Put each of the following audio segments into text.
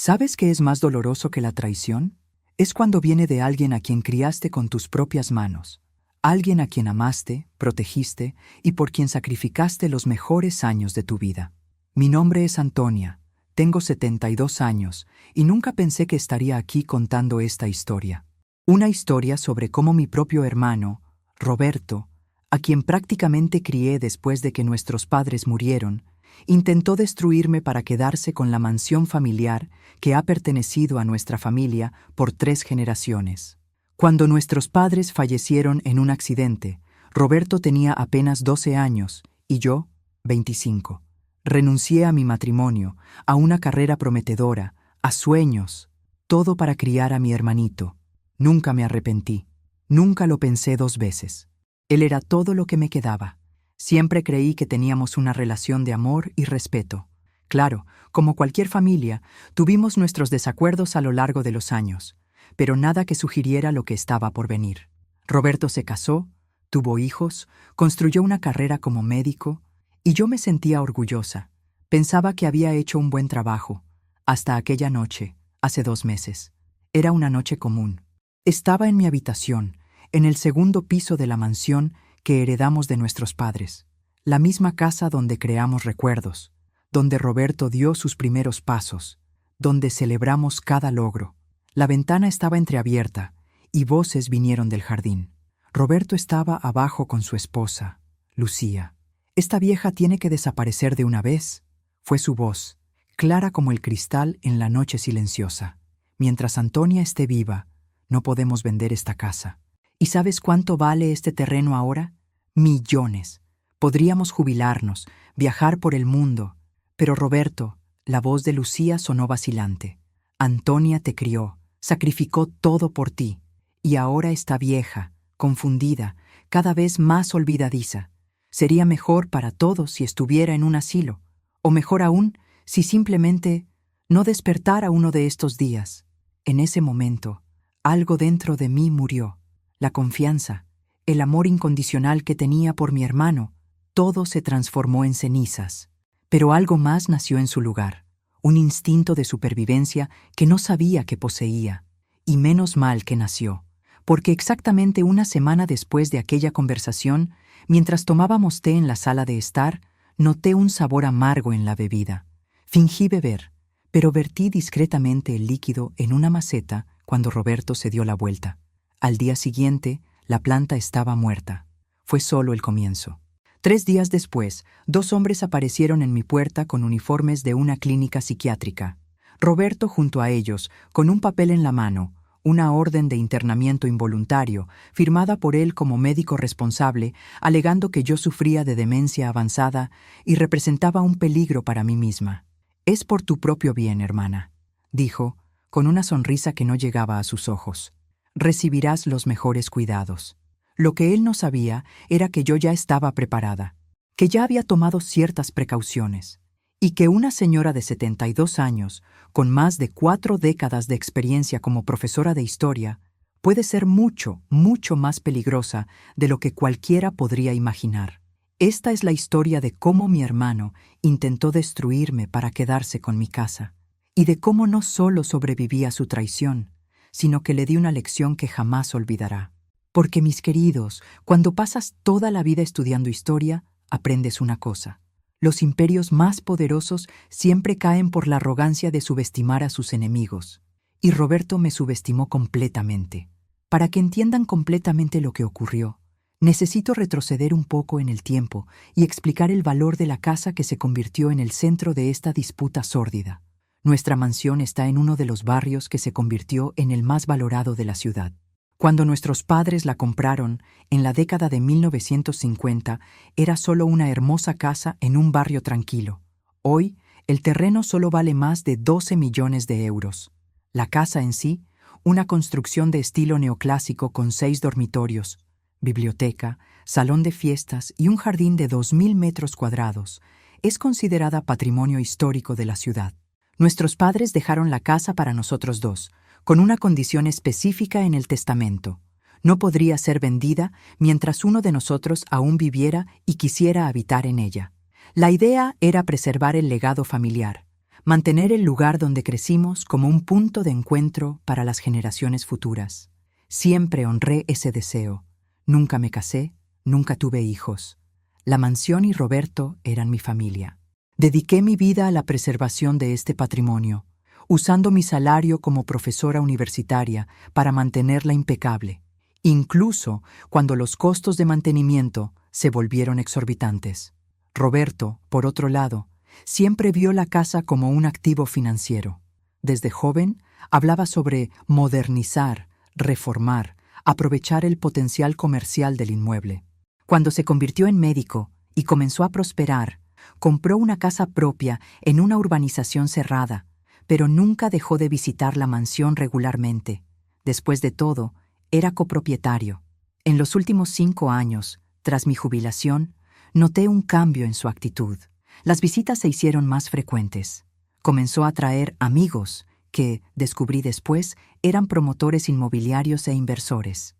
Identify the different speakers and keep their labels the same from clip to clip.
Speaker 1: ¿Sabes qué es más doloroso que la traición? Es cuando viene de alguien a quien criaste con tus propias manos, alguien a quien amaste, protegiste y por quien sacrificaste los mejores años de tu vida. Mi nombre es Antonia, tengo 72 años y nunca pensé que estaría aquí contando esta historia. Una historia sobre cómo mi propio hermano, Roberto, a quien prácticamente crié después de que nuestros padres murieron, intentó destruirme para quedarse con la mansión familiar que ha pertenecido a nuestra familia por 3 generaciones. Cuando nuestros padres fallecieron en un accidente, Roberto tenía apenas 12 años y yo, 25. Renuncié a mi matrimonio, a una carrera prometedora, a sueños, todo para criar a mi hermanito. Nunca me arrepentí, nunca lo pensé 2 veces. Él era todo lo que me quedaba. Siempre creí que teníamos una relación de amor y respeto. Claro, como cualquier familia, tuvimos nuestros desacuerdos a lo largo de los años, pero nada que sugiriera lo que estaba por venir. Roberto se casó, tuvo hijos, construyó una carrera como médico, y yo me sentía orgullosa. Pensaba que había hecho un buen trabajo, hasta aquella noche, hace 2 meses. Era una noche común. Estaba en mi habitación, en el segundo piso de la mansión que heredamos de nuestros padres, la misma casa donde creamos recuerdos, donde Roberto dio sus primeros pasos, donde celebramos cada logro. La ventana estaba entreabierta y voces vinieron del jardín. Roberto estaba abajo con su esposa, Lucía. «Esta vieja tiene que desaparecer de una vez», fue su voz, clara como el cristal en la noche silenciosa. «Mientras Antonia esté viva, no podemos vender esta casa. ¿Y sabes cuánto vale este terreno ahora? Millones. Podríamos jubilarnos, viajar por el mundo. Pero Roberto», la voz de Lucía sonó vacilante, «Antonia te crió, sacrificó todo por ti, y ahora está vieja, confundida, cada vez más olvidadiza. Sería mejor para todos si estuviera en un asilo, o mejor aún, si simplemente no despertara uno de estos días». En ese momento, algo dentro de mí murió. La confianza, el amor incondicional que tenía por mi hermano, todo se transformó en cenizas. Pero algo más nació en su lugar, un instinto de supervivencia que no sabía que poseía. Y menos mal que nació, porque exactamente una semana después de aquella conversación, mientras tomábamos té en la sala de estar, noté un sabor amargo en la bebida. Fingí beber, pero vertí discretamente el líquido en una maceta cuando Roberto se dio la vuelta. Al día siguiente, la planta estaba muerta. Fue solo el comienzo. 3 días después, 2 hombres aparecieron en mi puerta con uniformes de una clínica psiquiátrica. Roberto junto a ellos, con un papel en la mano, una orden de internamiento involuntario, firmada por él como médico responsable, alegando que yo sufría de demencia avanzada y representaba un peligro para mí misma. «Es por tu propio bien, hermana», dijo, con una sonrisa que no llegaba a sus ojos. «Recibirás los mejores cuidados». Lo que él no sabía era que yo ya estaba preparada, que ya había tomado ciertas precauciones, y que una señora de 72 años, con más de 4 décadas de experiencia como profesora de historia, puede ser mucho, mucho más peligrosa de lo que cualquiera podría imaginar. Esta es la historia de cómo mi hermano intentó destruirme para quedarse con mi casa, y de cómo no solo sobreviví a su traición, sino que le di una lección que jamás olvidará. Porque, mis queridos, cuando pasas toda la vida estudiando historia, aprendes una cosa. Los imperios más poderosos siempre caen por la arrogancia de subestimar a sus enemigos. Y Roberto me subestimó completamente. Para que entiendan completamente lo que ocurrió, necesito retroceder un poco en el tiempo y explicar el valor de la casa que se convirtió en el centro de esta disputa sórdida. Nuestra mansión está en uno de los barrios que se convirtió en el más valorado de la ciudad. Cuando nuestros padres la compraron, en la década de 1950, era solo una hermosa casa en un barrio tranquilo. Hoy, el terreno solo vale más de 12 millones de euros. La casa en sí, una construcción de estilo neoclásico con 6 dormitorios, biblioteca, salón de fiestas y un jardín de 2.000 metros cuadrados, es considerada patrimonio histórico de la ciudad. Nuestros padres dejaron la casa para nosotros 2, con una condición específica en el testamento. No podría ser vendida mientras uno de nosotros aún viviera y quisiera habitar en ella. La idea era preservar el legado familiar, mantener el lugar donde crecimos como un punto de encuentro para las generaciones futuras. Siempre honré ese deseo. Nunca me casé, nunca tuve hijos. La mansión y Roberto eran mi familia. Dediqué mi vida a la preservación de este patrimonio, usando mi salario como profesora universitaria para mantenerla impecable, incluso cuando los costos de mantenimiento se volvieron exorbitantes. Roberto, por otro lado, siempre vio la casa como un activo financiero. Desde joven, hablaba sobre modernizar, reformar, aprovechar el potencial comercial del inmueble. Cuando se convirtió en médico y comenzó a prosperar, compró una casa propia en una urbanización cerrada, pero nunca dejó de visitar la mansión regularmente. Después de todo, era copropietario. En los últimos 5 años, tras mi jubilación, noté un cambio en su actitud. Las visitas se hicieron más frecuentes. Comenzó a traer amigos que, descubrí después, eran promotores inmobiliarios e inversores.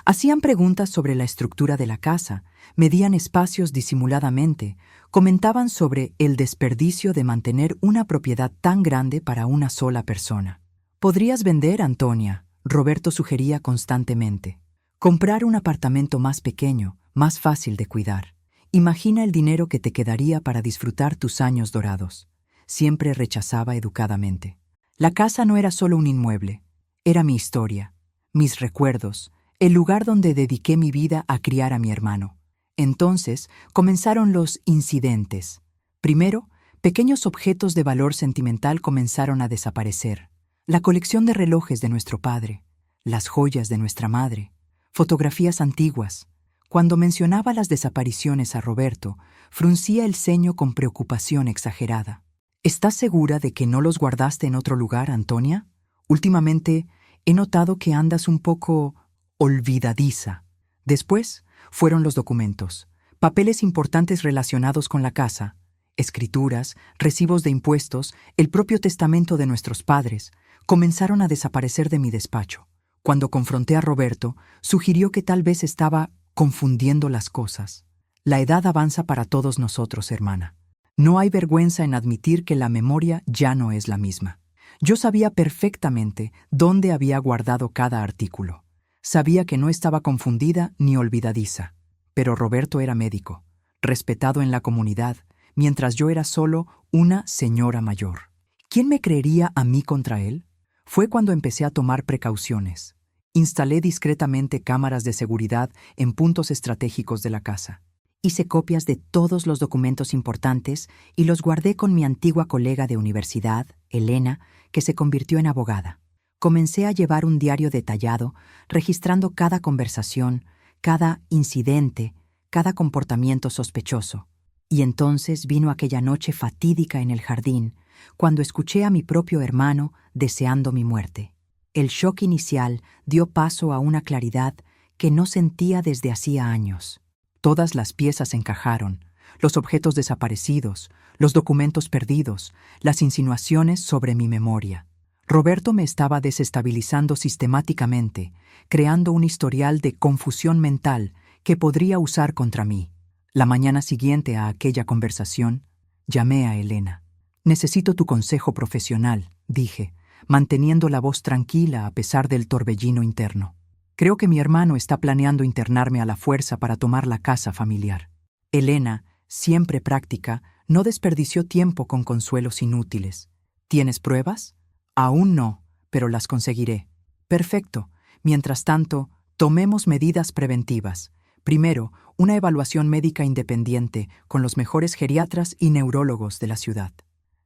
Speaker 1: Hacían preguntas sobre la estructura de la casa, medían espacios disimuladamente, comentaban sobre el desperdicio de mantener una propiedad tan grande para una sola persona. «Podrías vender, Antonia», Roberto sugería constantemente. «Comprar un apartamento más pequeño, más fácil de cuidar. Imagina el dinero que te quedaría para disfrutar tus años dorados». Siempre rechazaba educadamente. La casa no era solo un inmueble, era mi historia, mis recuerdos, el lugar donde dediqué mi vida a criar a mi hermano. Entonces comenzaron los incidentes. Primero, pequeños objetos de valor sentimental comenzaron a desaparecer. La colección de relojes de nuestro padre, las joyas de nuestra madre, fotografías antiguas. Cuando mencionaba las desapariciones a Roberto, fruncía el ceño con preocupación exagerada. «¿Estás segura de que no los guardaste en otro lugar, Antonia? Últimamente he notado que andas un poco olvidadiza». Después fueron los documentos, papeles importantes relacionados con la casa, escrituras, recibos de impuestos, el propio testamento de nuestros padres, comenzaron a desaparecer de mi despacho. Cuando confronté a Roberto, sugirió que tal vez estaba confundiendo las cosas. La edad avanza para todos nosotros, hermana. No hay vergüenza en admitir que la memoria ya no es la misma. Yo sabía perfectamente dónde había guardado cada artículo. Sabía que no estaba confundida ni olvidadiza. Pero Roberto era médico, respetado en la comunidad, mientras yo era solo una señora mayor. ¿Quién me creería a mí contra él? Fue cuando empecé a tomar precauciones. Instalé discretamente cámaras de seguridad en puntos estratégicos de la casa. Hice copias de todos los documentos importantes y los guardé con mi antigua colega de universidad, Elena, que se convirtió en abogada. Comencé a llevar un diario detallado, registrando cada conversación, cada incidente, cada comportamiento sospechoso. Y entonces vino aquella noche fatídica en el jardín, cuando escuché a mi propio hermano deseando mi muerte. El shock inicial dio paso a una claridad que no sentía desde hacía años. Todas las piezas encajaron, los objetos desaparecidos, los documentos perdidos, las insinuaciones sobre mi memoria. Roberto me estaba desestabilizando sistemáticamente, creando un historial de confusión mental que podría usar contra mí. La mañana siguiente a aquella conversación, llamé a Elena. «Necesito tu consejo profesional», dije, manteniendo la voz tranquila a pesar del torbellino interno. «Creo que mi hermano está planeando internarme a la fuerza para tomar la casa familiar». Elena, siempre práctica, no desperdició tiempo con consuelos inútiles. «¿Tienes pruebas?» «Aún no, pero las conseguiré». «Perfecto. Mientras tanto, tomemos medidas preventivas. Primero, una evaluación médica independiente con los mejores geriatras y neurólogos de la ciudad.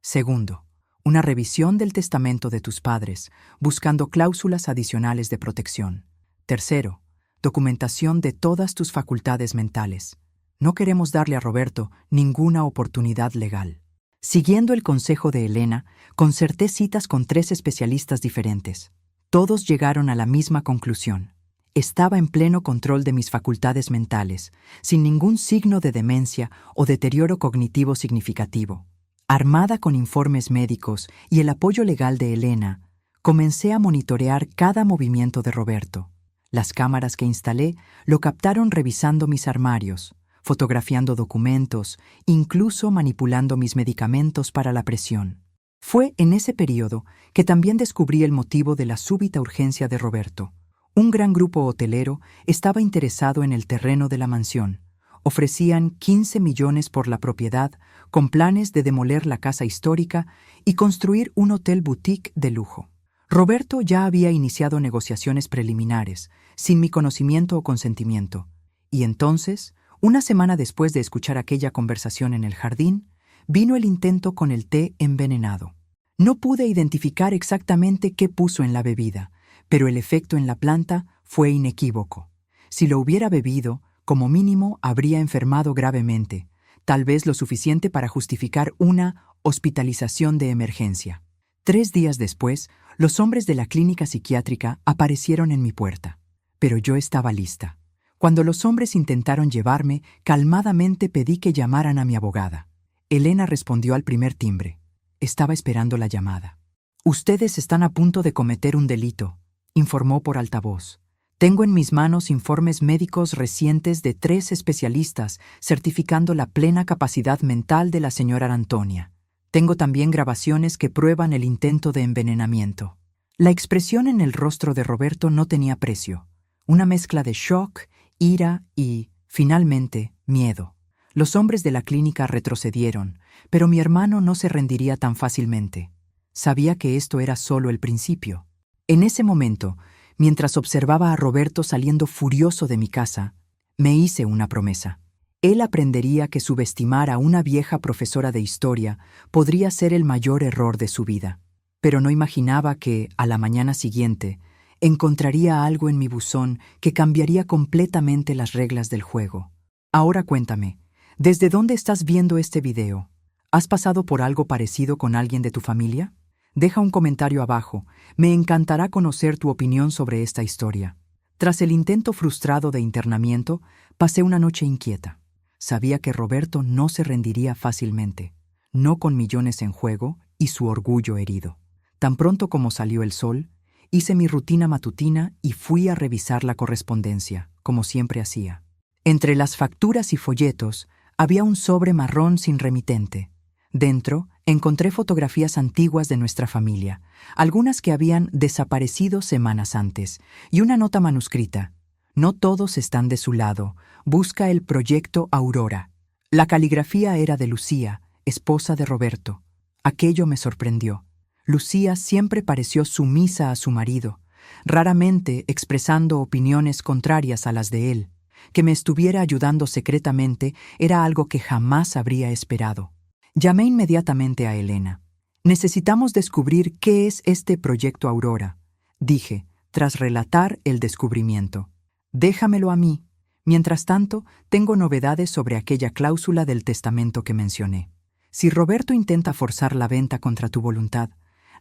Speaker 1: Segundo, una revisión del testamento de tus padres, buscando cláusulas adicionales de protección. Tercero, documentación de todas tus facultades mentales. No queremos darle a Roberto ninguna oportunidad legal». Siguiendo el consejo de Elena, concerté citas con 3 especialistas diferentes. Todos llegaron a la misma conclusión. Estaba en pleno control de mis facultades mentales, sin ningún signo de demencia o deterioro cognitivo significativo. Armada con informes médicos y el apoyo legal de Elena, comencé a monitorear cada movimiento de Roberto. Las cámaras que instalé lo captaron revisando mis armarios, fotografiando documentos, incluso manipulando mis medicamentos para la presión. Fue en ese periodo que también descubrí el motivo de la súbita urgencia de Roberto. Un gran grupo hotelero estaba interesado en el terreno de la mansión. Ofrecían 15 millones por la propiedad, con planes de demoler la casa histórica y construir un hotel boutique de lujo. Roberto ya había iniciado negociaciones preliminares, sin mi conocimiento o consentimiento. Y entonces, una semana después de escuchar aquella conversación en el jardín, vino el intento con el té envenenado. No pude identificar exactamente qué puso en la bebida, pero el efecto en la planta fue inequívoco. Si lo hubiera bebido, como mínimo habría enfermado gravemente, tal vez lo suficiente para justificar una hospitalización de emergencia. 3 días después, los hombres de la clínica psiquiátrica aparecieron en mi puerta. Pero yo estaba lista. Cuando los hombres intentaron llevarme, calmadamente pedí que llamaran a mi abogada. Elena respondió al primer timbre. Estaba esperando la llamada. «Ustedes están a punto de cometer un delito», informó por altavoz. «Tengo en mis manos informes médicos recientes de 3 especialistas certificando la plena capacidad mental de la señora Antonia. Tengo también grabaciones que prueban el intento de envenenamiento». La expresión en el rostro de Roberto no tenía precio. Una mezcla de shock, ira y, finalmente, miedo. Los hombres de la clínica retrocedieron, pero mi hermano no se rendiría tan fácilmente. Sabía que esto era solo el principio. En ese momento, mientras observaba a Roberto saliendo furioso de mi casa, me hice una promesa. Él aprendería que subestimar a una vieja profesora de historia podría ser el mayor error de su vida. Pero no imaginaba que, a la mañana siguiente, encontraría algo en mi buzón que cambiaría completamente las reglas del juego. Ahora cuéntame, ¿desde dónde estás viendo este video? ¿Has pasado por algo parecido con alguien de tu familia? Deja un comentario abajo. Me encantará conocer tu opinión sobre esta historia. Tras el intento frustrado de internamiento, pasé una noche inquieta. Sabía que Roberto no se rendiría fácilmente, no con millones en juego y su orgullo herido. Tan pronto como salió el sol, hice mi rutina matutina y fui a revisar la correspondencia, como siempre hacía. Entre las facturas y folletos había un sobre marrón sin remitente. Dentro encontré fotografías antiguas de nuestra familia, algunas que habían desaparecido semanas antes, y una nota manuscrita. «No todos están de su lado. Busca el proyecto Aurora». La caligrafía era de Lucía, esposa de Roberto. Aquello me sorprendió. Lucía siempre pareció sumisa a su marido, raramente expresando opiniones contrarias a las de él. Que me estuviera ayudando secretamente era algo que jamás habría esperado. Llamé inmediatamente a Elena. «Necesitamos descubrir qué es este proyecto Aurora», dije, tras relatar el descubrimiento. «Déjamelo a mí. Mientras tanto, tengo novedades sobre aquella cláusula del testamento que mencioné. Si Roberto intenta forzar la venta contra tu voluntad,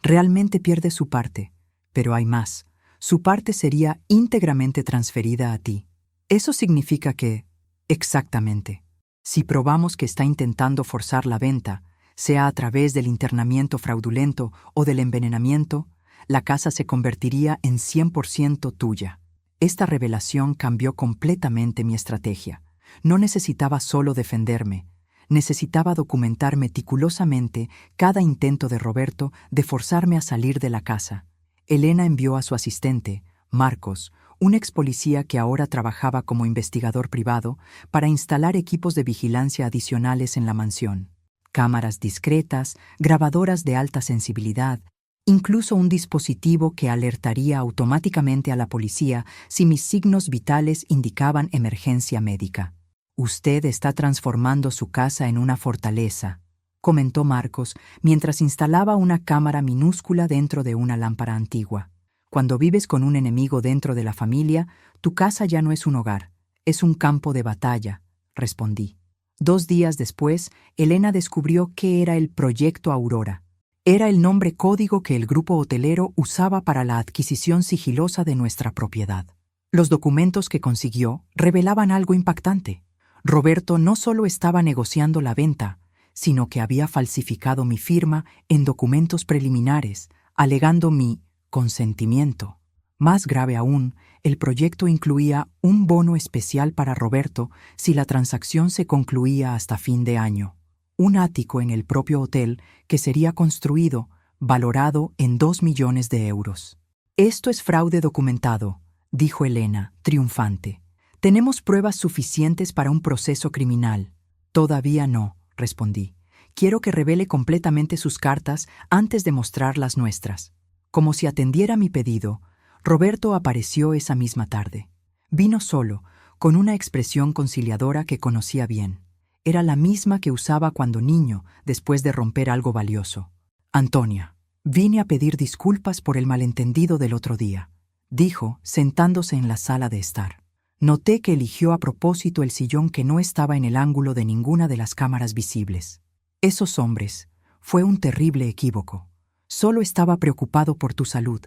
Speaker 1: realmente pierde su parte. Pero hay más. Su parte sería íntegramente transferida a ti. Eso significa que...» «Exactamente. Si probamos que está intentando forzar la venta, sea a través del internamiento fraudulento o del envenenamiento, la casa se convertiría en 100% tuya». Esta revelación cambió completamente mi estrategia. No necesitaba solo defenderme, necesitaba documentar meticulosamente cada intento de Roberto de forzarme a salir de la casa. Elena envió a su asistente, Marcos, un ex policía que ahora trabajaba como investigador privado, para instalar equipos de vigilancia adicionales en la mansión. Cámaras discretas, grabadoras de alta sensibilidad, incluso un dispositivo que alertaría automáticamente a la policía si mis signos vitales indicaban emergencia médica. «Usted está transformando su casa en una fortaleza», comentó Marcos mientras instalaba una cámara minúscula dentro de una lámpara antigua. «Cuando vives con un enemigo dentro de la familia, tu casa ya no es un hogar, es un campo de batalla», respondí. 2 días después, Elena descubrió qué era el Proyecto Aurora. Era el nombre código que el grupo hotelero usaba para la adquisición sigilosa de nuestra propiedad. Los documentos que consiguió revelaban algo impactante. Roberto no solo estaba negociando la venta, sino que había falsificado mi firma en documentos preliminares, alegando mi consentimiento. Más grave aún, el proyecto incluía un bono especial para Roberto si la transacción se concluía hasta fin de año. un ático en el propio hotel que sería construido, valorado en 2 millones de euros. Esto es fraude documentado, dijo Elena, triunfante. Tenemos pruebas suficientes para un proceso criminal. Todavía no, respondí. Quiero que revele completamente sus cartas antes de mostrar las nuestras. Como si atendiera mi pedido, Roberto apareció esa misma tarde. Vino solo, con una expresión conciliadora que conocía bien. Era la misma que usaba cuando niño, después de romper algo valioso. Antonia, vine a pedir disculpas por el malentendido del otro día, dijo, sentándose en la sala de estar. Noté que eligió a propósito el sillón que no estaba en el ángulo de ninguna de las cámaras visibles. Esos hombres, fue un terrible equívoco. Solo estaba preocupado por tu salud.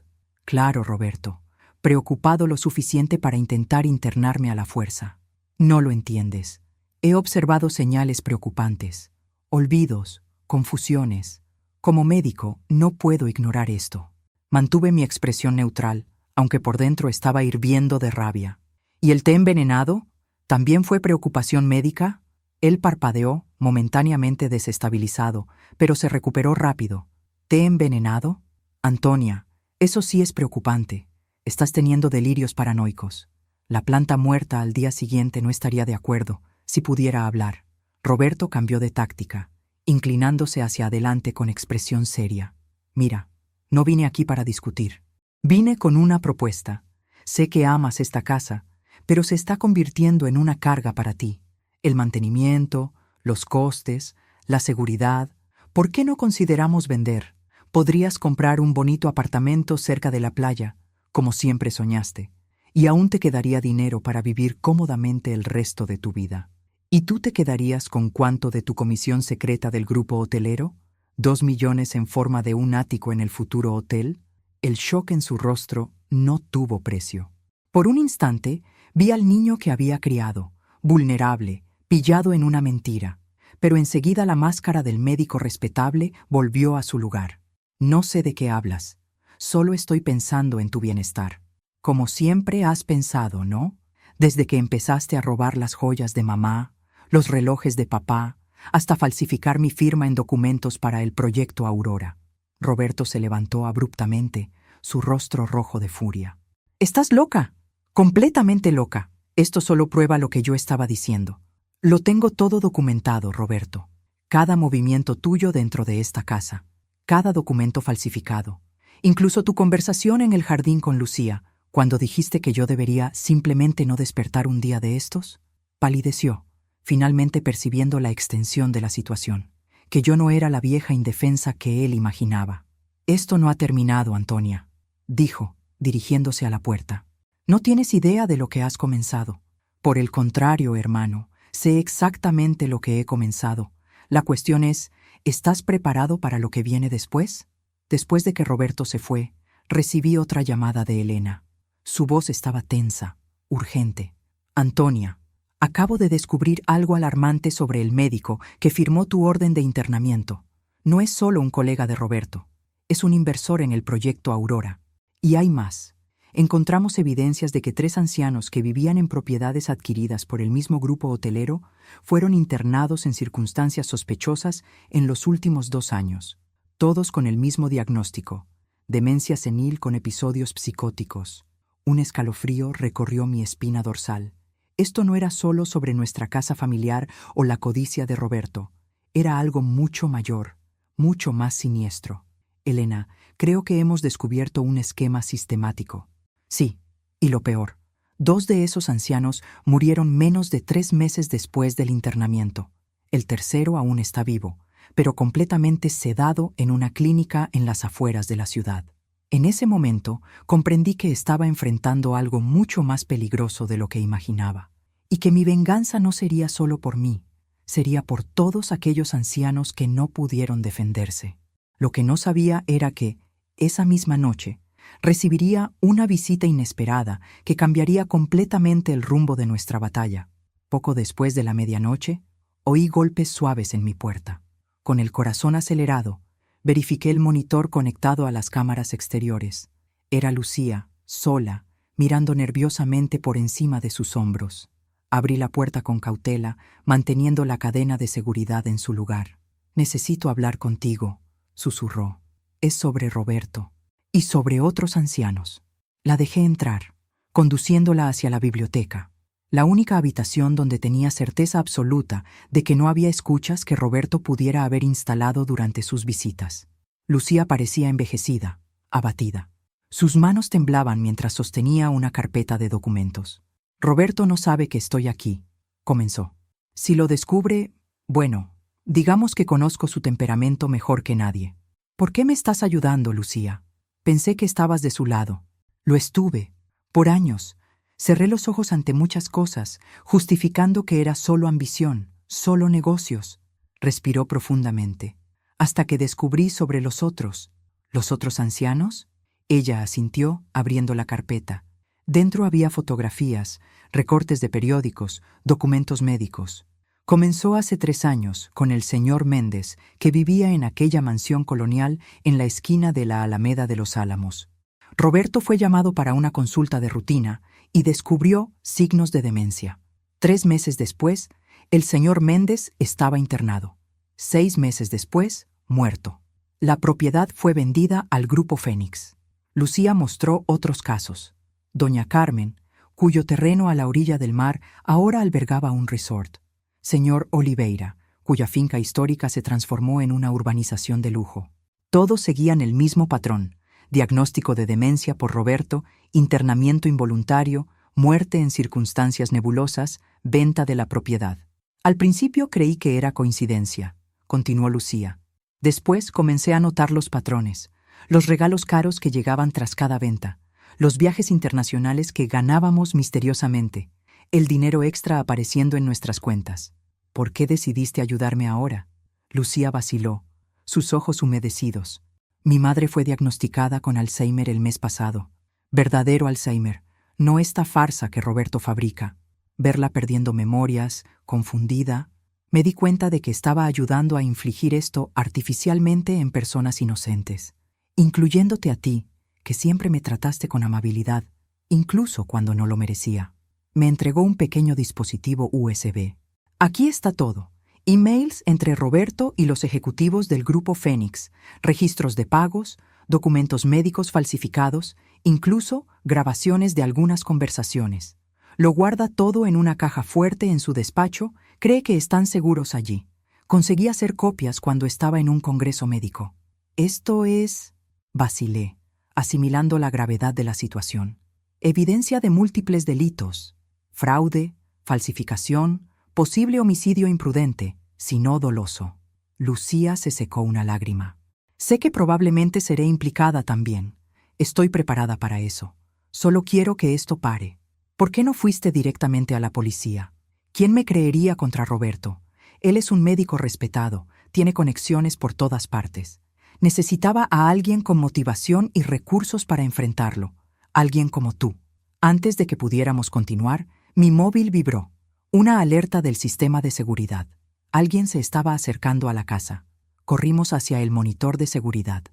Speaker 1: Claro, Roberto, preocupado lo suficiente para intentar internarme a la fuerza. No lo entiendes. He observado señales preocupantes, olvidos, confusiones. Como médico, no puedo ignorar esto. Mantuve mi expresión neutral, aunque por dentro estaba hirviendo de rabia. ¿Y el té envenenado? ¿También fue preocupación médica? Él parpadeó, momentáneamente desestabilizado, pero se recuperó rápido. ¿Té envenenado? Antonia, eso sí es preocupante. Estás teniendo delirios paranoicos. La planta muerta al día siguiente no estaría de acuerdo, si pudiera hablar. Roberto cambió de táctica, inclinándose hacia adelante con expresión seria. Mira, no vine aquí para discutir. Vine con una propuesta. Sé que amas esta casa, pero se está convirtiendo en una carga para ti. El mantenimiento, los costes, la seguridad. ¿Por qué no consideramos vender? Podrías comprar un bonito apartamento cerca de la playa, como siempre soñaste, y aún te quedaría dinero para vivir cómodamente el resto de tu vida. ¿Y tú te quedarías con cuánto de tu comisión secreta del grupo hotelero? ¿2 millones en forma de un ático en el futuro hotel? El shock en su rostro no tuvo precio. Por un instante, vi al niño que había criado, vulnerable, pillado en una mentira, pero enseguida la máscara del médico respetable volvió a su lugar. No sé de qué hablas, solo estoy pensando en tu bienestar. Como siempre has pensado, ¿no? Desde que empezaste a robar las joyas de mamá, los relojes de papá, hasta falsificar mi firma en documentos para el proyecto Aurora. Roberto se levantó abruptamente, su rostro rojo de furia. «¡Estás loca! ¡Completamente loca! Esto solo prueba lo que yo estaba diciendo. Lo tengo todo documentado, Roberto. Cada movimiento tuyo dentro de esta casa, cada documento falsificado, incluso tu conversación en el jardín con Lucía, cuando dijiste que yo debería simplemente no despertar un día de estos». Palideció, finalmente percibiendo la extensión de la situación, que yo no era la vieja indefensa que él imaginaba. «Esto no ha terminado, Antonia», dijo, dirigiéndose a la puerta. «No tienes idea de lo que has comenzado. Por el contrario, hermano, sé exactamente lo que he comenzado. La cuestión es, ¿estás preparado para lo que viene después?» Después de que Roberto se fue, recibí otra llamada de Elena. Su voz estaba tensa, urgente. «Antonia, acabo de descubrir algo alarmante sobre el médico que firmó tu orden de internamiento. No es solo un colega de Roberto, es un inversor en el proyecto Aurora. Y hay más. Encontramos evidencias de que 3 ancianos que vivían en propiedades adquiridas por el mismo grupo hotelero fueron internados en circunstancias sospechosas en los últimos 2 años, todos con el mismo diagnóstico: demencia senil con episodios psicóticos. Un escalofrío recorrió mi espina dorsal. Esto no era solo sobre nuestra casa familiar o la codicia de Roberto. Era algo mucho mayor, mucho más siniestro. Elena, creo que hemos descubierto un esquema sistemático. Sí, y lo peor, 2 de esos ancianos murieron menos de 3 meses después del internamiento. El tercero aún está vivo, pero completamente sedado en una clínica en las afueras de la ciudad. En ese momento comprendí que estaba enfrentando algo mucho más peligroso de lo que imaginaba, y que mi venganza no sería solo por mí, sería por todos aquellos ancianos que no pudieron defenderse. Lo que no sabía era que, esa misma noche, recibiría una visita inesperada que cambiaría completamente el rumbo de nuestra batalla. Poco después de la medianoche, oí golpes suaves en mi puerta. Con el corazón acelerado, verifiqué el monitor conectado a las cámaras exteriores. Era Lucía, sola, mirando nerviosamente por encima de sus hombros. Abrí la puerta con cautela, manteniendo la cadena de seguridad en su lugar. Necesito hablar contigo, susurró. Es sobre Roberto y sobre otros ancianos. La dejé entrar, conduciéndola hacia la biblioteca, la única habitación donde tenía certeza absoluta de que no había escuchas que Roberto pudiera haber instalado durante sus visitas. Lucía parecía envejecida, abatida. Sus manos temblaban mientras sostenía una carpeta de documentos. Roberto no sabe que estoy aquí, comenzó. Si lo descubre, bueno, digamos que conozco su temperamento mejor que nadie. ¿Por qué me estás ayudando, Lucía? Pensé que estabas de su lado. Lo estuve, por años. Cerré los ojos ante muchas cosas, justificando que era solo ambición, solo negocios. Respiró profundamente, hasta que descubrí sobre los otros. ¿Los otros ancianos? Ella asintió, abriendo la carpeta. Dentro había fotografías, recortes de periódicos, documentos médicos. Comenzó hace 3 años con el señor Méndez, que vivía en aquella mansión colonial en la esquina de la Alameda de los Álamos. Roberto fue llamado para una consulta de rutina y descubrió signos de demencia. 3 meses después, el señor Méndez estaba internado. 6 meses después, muerto. La propiedad fue vendida al Grupo Fénix. Lucía mostró otros casos. Doña Carmen, cuyo terreno a la orilla del mar ahora albergaba un resort. Señor Oliveira, cuya finca histórica se transformó en una urbanización de lujo. Todos seguían el mismo patrón: diagnóstico de demencia por Roberto, internamiento involuntario, muerte en circunstancias nebulosas, venta de la propiedad. Al principio creí que era coincidencia, continuó Lucía. Después comencé a notar los patrones, los regalos caros que llegaban tras cada venta, los viajes internacionales que ganábamos misteriosamente, el dinero extra apareciendo en nuestras cuentas. ¿Por qué decidiste ayudarme ahora? Lucía vaciló, sus ojos humedecidos. Mi madre fue diagnosticada con Alzheimer el mes pasado. Verdadero Alzheimer, no esta farsa que Roberto fabrica. Verla perdiendo memorias, confundida. Me di cuenta de que estaba ayudando a infligir esto artificialmente en personas inocentes, incluyéndote a ti, que siempre me trataste con amabilidad, incluso cuando no lo merecía. Me entregó un pequeño dispositivo USB. Aquí está todo. Emails entre Roberto y los ejecutivos del Grupo Fénix, registros de pagos, documentos médicos falsificados, incluso grabaciones de algunas conversaciones. Lo guarda todo en una caja fuerte en su despacho, cree que están seguros allí. Conseguí hacer copias cuando estaba en un congreso médico. Esto es... vacilé, asimilando la gravedad de la situación. Evidencia de múltiples delitos: fraude, falsificación, posible homicidio imprudente, si no doloso. Lucía se secó una lágrima. Sé que probablemente seré implicada también. Estoy preparada para eso. Solo quiero que esto pare. ¿Por qué no fuiste directamente a la policía? ¿Quién me creería contra Roberto? Él es un médico respetado, tiene conexiones por todas partes. Necesitaba a alguien con motivación y recursos para enfrentarlo. Alguien como tú. Antes de que pudiéramos continuar, mi móvil vibró. Una alerta del sistema de seguridad. Alguien se estaba acercando a la casa. Corrimos hacia el monitor de seguridad.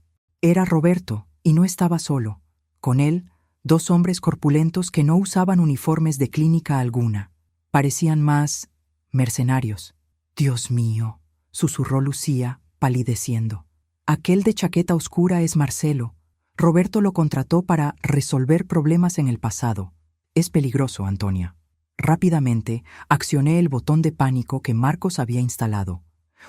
Speaker 1: Era Roberto, y no estaba solo. Con él, 2 hombres corpulentos que no usaban uniformes de clínica alguna. Parecían más mercenarios. Dios mío, susurró Lucía, palideciendo. Aquel de chaqueta oscura es Marcelo. Roberto lo contrató para resolver problemas en el pasado. Es peligroso, Antonia. Rápidamente, accioné el botón de pánico que Marcos había instalado.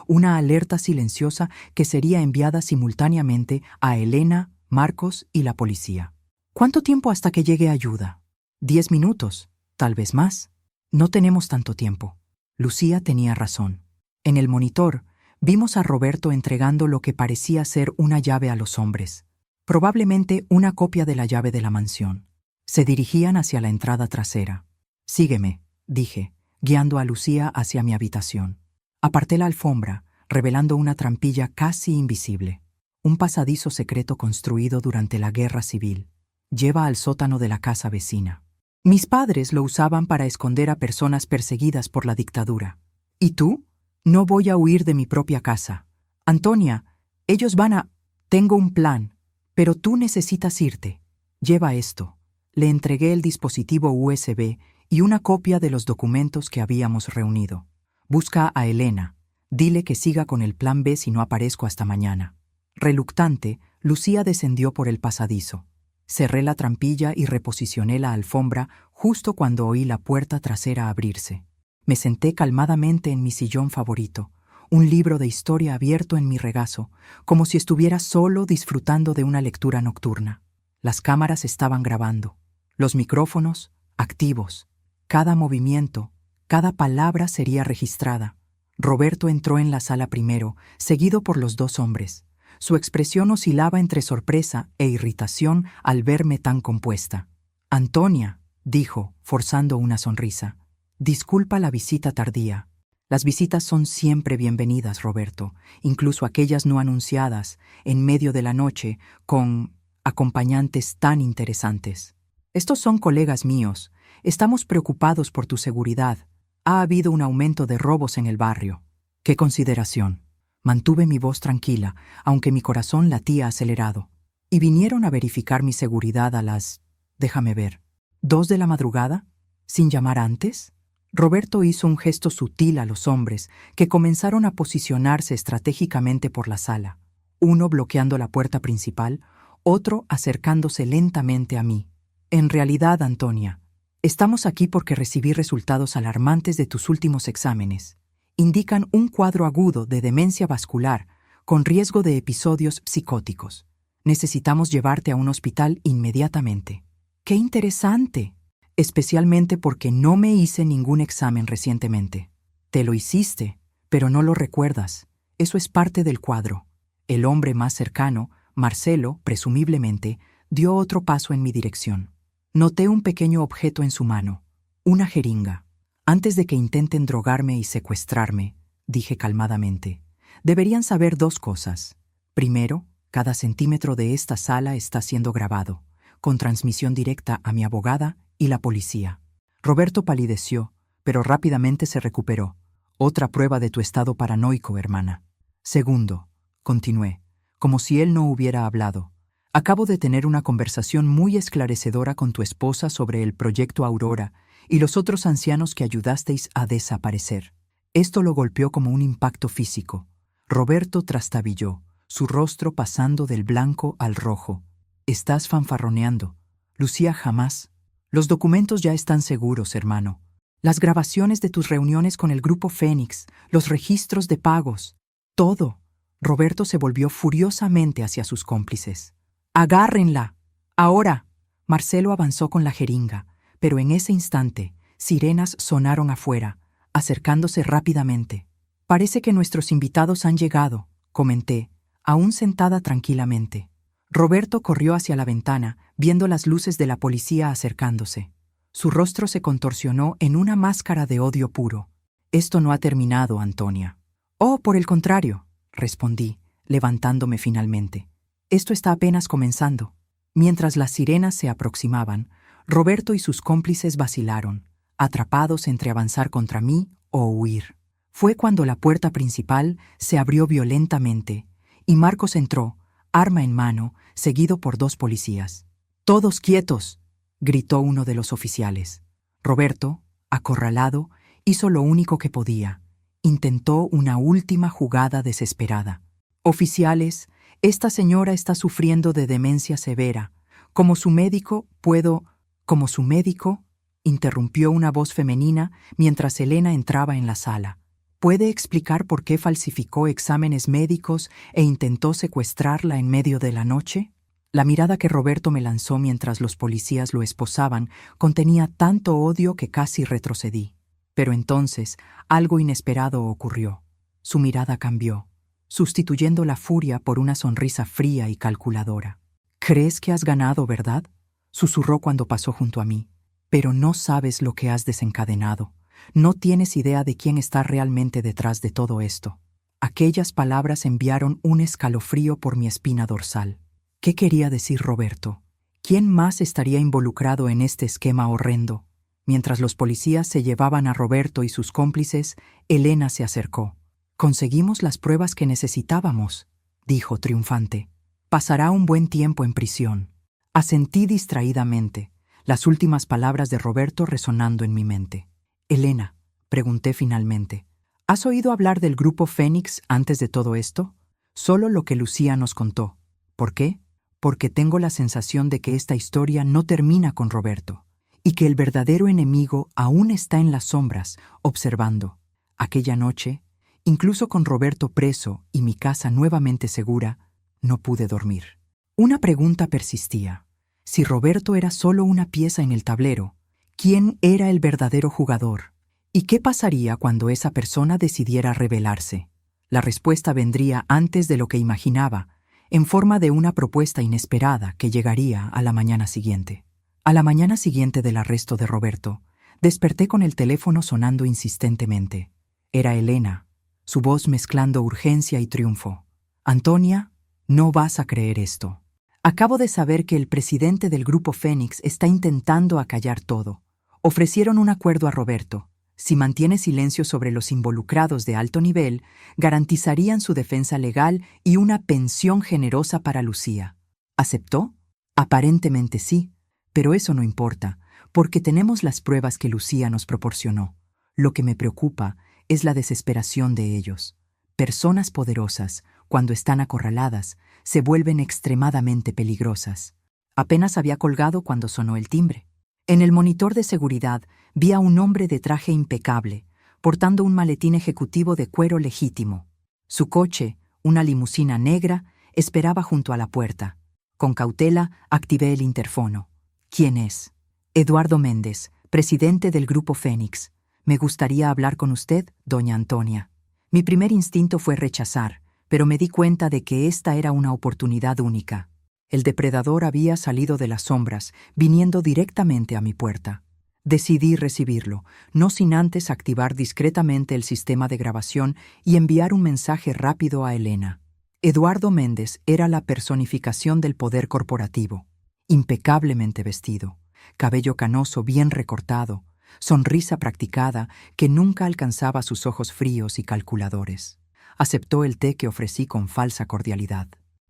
Speaker 1: Una alerta silenciosa que sería enviada simultáneamente a Elena, Marcos y la policía. ¿Cuánto tiempo hasta que llegue ayuda? 10 minutos, tal vez más. No tenemos tanto tiempo. Lucía tenía razón. En el monitor, vimos a Roberto entregando lo que parecía ser una llave a los hombres. Probablemente una copia de la llave de la mansión. Se dirigían hacia la entrada trasera. Sígueme, dije, guiando a Lucía hacia mi habitación. Aparté la alfombra, revelando una trampilla casi invisible. Un pasadizo secreto construido durante la Guerra Civil. Lleva al sótano de la casa vecina. Mis padres lo usaban para esconder a personas perseguidas por la dictadura. ¿Y tú? No voy a huir de mi propia casa. Antonia, ellos van a... Tengo un plan, pero tú necesitas irte. Lleva esto. Le entregué el dispositivo USB y una copia de los documentos que habíamos reunido. Busca a Elena. Dile que siga con el plan B si no aparezco hasta mañana. Reluctante, Lucía descendió por el pasadizo. Cerré la trampilla y reposicioné la alfombra justo cuando oí la puerta trasera abrirse. Me senté calmadamente en mi sillón favorito, un libro de historia abierto en mi regazo, como si estuviera solo disfrutando de una lectura nocturna. Las cámaras estaban grabando, los micrófonos activos. Cada movimiento, cada palabra sería registrada. Roberto entró en la sala primero, seguido por los dos hombres. Su expresión oscilaba entre sorpresa e irritación al verme tan compuesta. «Antonia», dijo, forzando una sonrisa. «Disculpa la visita tardía. Las visitas son siempre bienvenidas, Roberto, incluso aquellas no anunciadas, en medio de la noche, con acompañantes tan interesantes. Estos son colegas míos. Estamos preocupados por tu seguridad. Ha habido un aumento de robos en el barrio». «¿Qué consideración?». Mantuve mi voz tranquila, aunque mi corazón latía acelerado. «¿Y vinieron a verificar mi seguridad a las, déjame ver, 2 de la madrugada? ¿Sin llamar antes?». Roberto hizo un gesto sutil a los hombres, que comenzaron a posicionarse estratégicamente por la sala, uno bloqueando la puerta principal, otro acercándose lentamente a mí. «En realidad, Antonia, estamos aquí porque recibí resultados alarmantes de tus últimos exámenes. Indican un cuadro agudo de demencia vascular con riesgo de episodios psicóticos. Necesitamos llevarte a un hospital inmediatamente». «¡Qué interesante!», especialmente porque no me hice ningún examen recientemente. «Te lo hiciste, pero no lo recuerdas. Eso es parte del cuadro». El hombre más cercano, Marcelo, presumiblemente, dio otro paso en mi dirección. Noté un pequeño objeto en su mano, una jeringa. «Antes de que intenten drogarme y secuestrarme», dije calmadamente, «deberían saber 2 cosas. Primero, cada centímetro de esta sala está siendo grabado, con transmisión directa a mi abogada y la policía». Roberto palideció, pero rápidamente se recuperó. «Otra prueba de tu estado paranoico, hermana». «Segundo», continué, como si él no hubiera hablado, «acabo de tener una conversación muy esclarecedora con tu esposa sobre el proyecto Aurora y los otros ancianos que ayudasteis a desaparecer». Esto lo golpeó como un impacto físico. Roberto trastabilló, su rostro pasando del blanco al rojo. «Estás fanfarroneando. Lucía jamás. Los documentos ya están seguros, hermano. Las grabaciones de tus reuniones con el Grupo Fénix, los registros de pagos, todo». Roberto se volvió furiosamente hacia sus cómplices. «¡Agárrenla! ¡Ahora!». Marcelo avanzó con la jeringa, pero en ese instante, sirenas sonaron afuera, acercándose rápidamente. «Parece que nuestros invitados han llegado», comenté, aún sentada tranquilamente. Roberto corrió hacia la ventana, viendo las luces de la policía acercándose. Su rostro se contorsionó en una máscara de odio puro. «Esto no ha terminado, Antonia». «Oh, por el contrario», respondí, levantándome finalmente. «Esto está apenas comenzando». Mientras las sirenas se aproximaban, Roberto y sus cómplices vacilaron, atrapados entre avanzar contra mí o huir. Fue cuando la puerta principal se abrió violentamente y Marcos entró, arma en mano, seguido por 2 policías. «¡Todos quietos!», gritó uno de los oficiales. Roberto, acorralado, hizo lo único que podía. Intentó una última jugada desesperada. «Oficiales, esta señora está sufriendo de demencia severa. Como su médico, puedo...». «Como su médico», interrumpió una voz femenina mientras Elena entraba en la sala. «¿Puede explicar por qué falsificó exámenes médicos e intentó secuestrarla en medio de la noche?». La mirada que Roberto me lanzó mientras los policías lo esposaban contenía tanto odio que casi retrocedí. Pero entonces algo inesperado ocurrió. Su mirada cambió, sustituyendo la furia por una sonrisa fría y calculadora. «¿Crees que has ganado, verdad?», susurró cuando pasó junto a mí. «Pero no sabes lo que has desencadenado. No tienes idea de quién está realmente detrás de todo esto». Aquellas palabras enviaron un escalofrío por mi espina dorsal. ¿Qué quería decir Roberto? ¿Quién más estaría involucrado en este esquema horrendo? Mientras los policías se llevaban a Roberto y sus cómplices, Elena se acercó. «Conseguimos las pruebas que necesitábamos», dijo triunfante. «Pasará un buen tiempo en prisión». Asentí distraídamente, las últimas palabras de Roberto resonando en mi mente. «Elena», pregunté finalmente, ¿Has oído hablar del Grupo Fénix antes de todo esto? Solo lo que Lucía nos contó. ¿Por qué? Porque tengo la sensación de que esta historia no termina con Roberto, y que el verdadero enemigo aún está en las sombras, observando. Aquella noche, incluso con Roberto preso y mi casa nuevamente segura, no pude dormir. Una pregunta persistía. Si Roberto era solo una pieza en el tablero, ¿quién era el verdadero jugador? ¿Y qué pasaría cuando esa persona decidiera rebelarse? La respuesta vendría antes de lo que imaginaba, en forma de una propuesta inesperada que llegaría a la mañana siguiente. A la mañana siguiente del arresto de Roberto, desperté con el teléfono sonando insistentemente. Era Elena, su voz mezclando urgencia y triunfo. «Antonia, no vas a creer esto. Acabo de saber que el presidente del Grupo Fénix está intentando acallar todo. Ofrecieron un acuerdo a Roberto. Si mantiene silencio sobre los involucrados de alto nivel, garantizarían su defensa legal y una pensión generosa para Lucía. ¿Aceptó? Aparentemente sí, pero eso no importa, porque tenemos las pruebas que Lucía nos proporcionó. Lo que me preocupa es la desesperación de ellos. Personas poderosas, cuando están acorraladas, se vuelven extremadamente peligrosas. Apenas había colgado cuando sonó el timbre. En el monitor de seguridad vi a un hombre de traje impecable, portando un maletín ejecutivo de cuero legítimo. Su coche, una limusina negra, esperaba junto a la puerta. Con cautela activé el interfono. ¿Quién es? Eduardo Méndez, presidente del Grupo Fénix. Me gustaría hablar con usted, doña Antonia. Mi primer instinto fue rechazar, pero me di cuenta de que esta era una oportunidad única. El depredador había salido de las sombras, viniendo directamente a mi puerta. Decidí recibirlo, no sin antes activar discretamente el sistema de grabación y enviar un mensaje rápido a Elena. Eduardo Méndez era la personificación del poder corporativo. Impecablemente vestido, cabello canoso bien recortado, sonrisa practicada que nunca alcanzaba sus ojos fríos y calculadores. Aceptó el té que ofrecí con falsa cordialidad.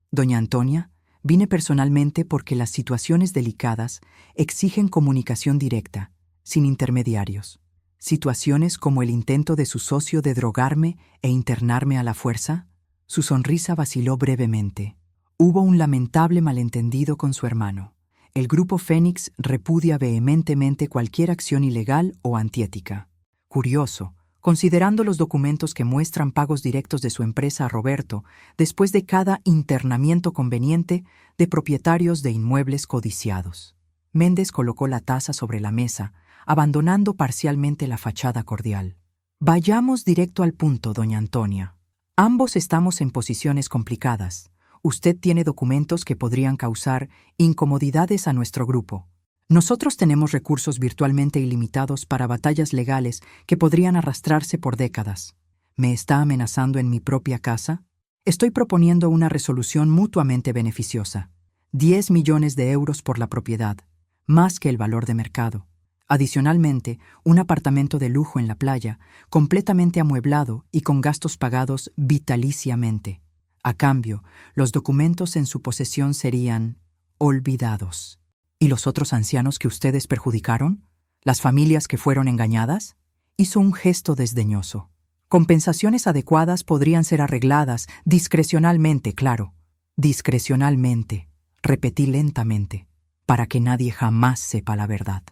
Speaker 1: «Doña Antonia, vine personalmente porque las situaciones delicadas exigen comunicación directa, sin intermediarios. Situaciones como el intento de su socio de drogarme e internarme a la fuerza». Su sonrisa vaciló brevemente. Hubo un lamentable malentendido con su hermano. El Grupo Fénix repudia vehementemente cualquier acción ilegal o antiética. Curioso, considerando los documentos que muestran pagos directos de su empresa a Roberto después de cada internamiento conveniente de propietarios de inmuebles codiciados. Méndez colocó la taza sobre la mesa, abandonando parcialmente la fachada cordial. «Vayamos directo al punto, doña Antonia. Ambos estamos en posiciones complicadas. Usted tiene documentos que podrían causar incomodidades a nuestro grupo. Nosotros tenemos recursos virtualmente ilimitados para batallas legales que podrían arrastrarse por décadas. ¿Me está amenazando en mi propia casa? Estoy proponiendo una resolución mutuamente beneficiosa. 10 millones de euros por la propiedad, más que el valor de mercado. Adicionalmente, un apartamento de lujo en la playa, completamente amueblado y con gastos pagados vitaliciamente. A cambio, los documentos en su posesión serían olvidados. ¿Y los otros ancianos que ustedes perjudicaron? ¿Las familias que fueron engañadas?» Hizo un gesto desdeñoso. «Compensaciones adecuadas podrían ser arregladas discrecionalmente, claro. Discrecionalmente», repetí lentamente, «para que nadie jamás sepa la verdad».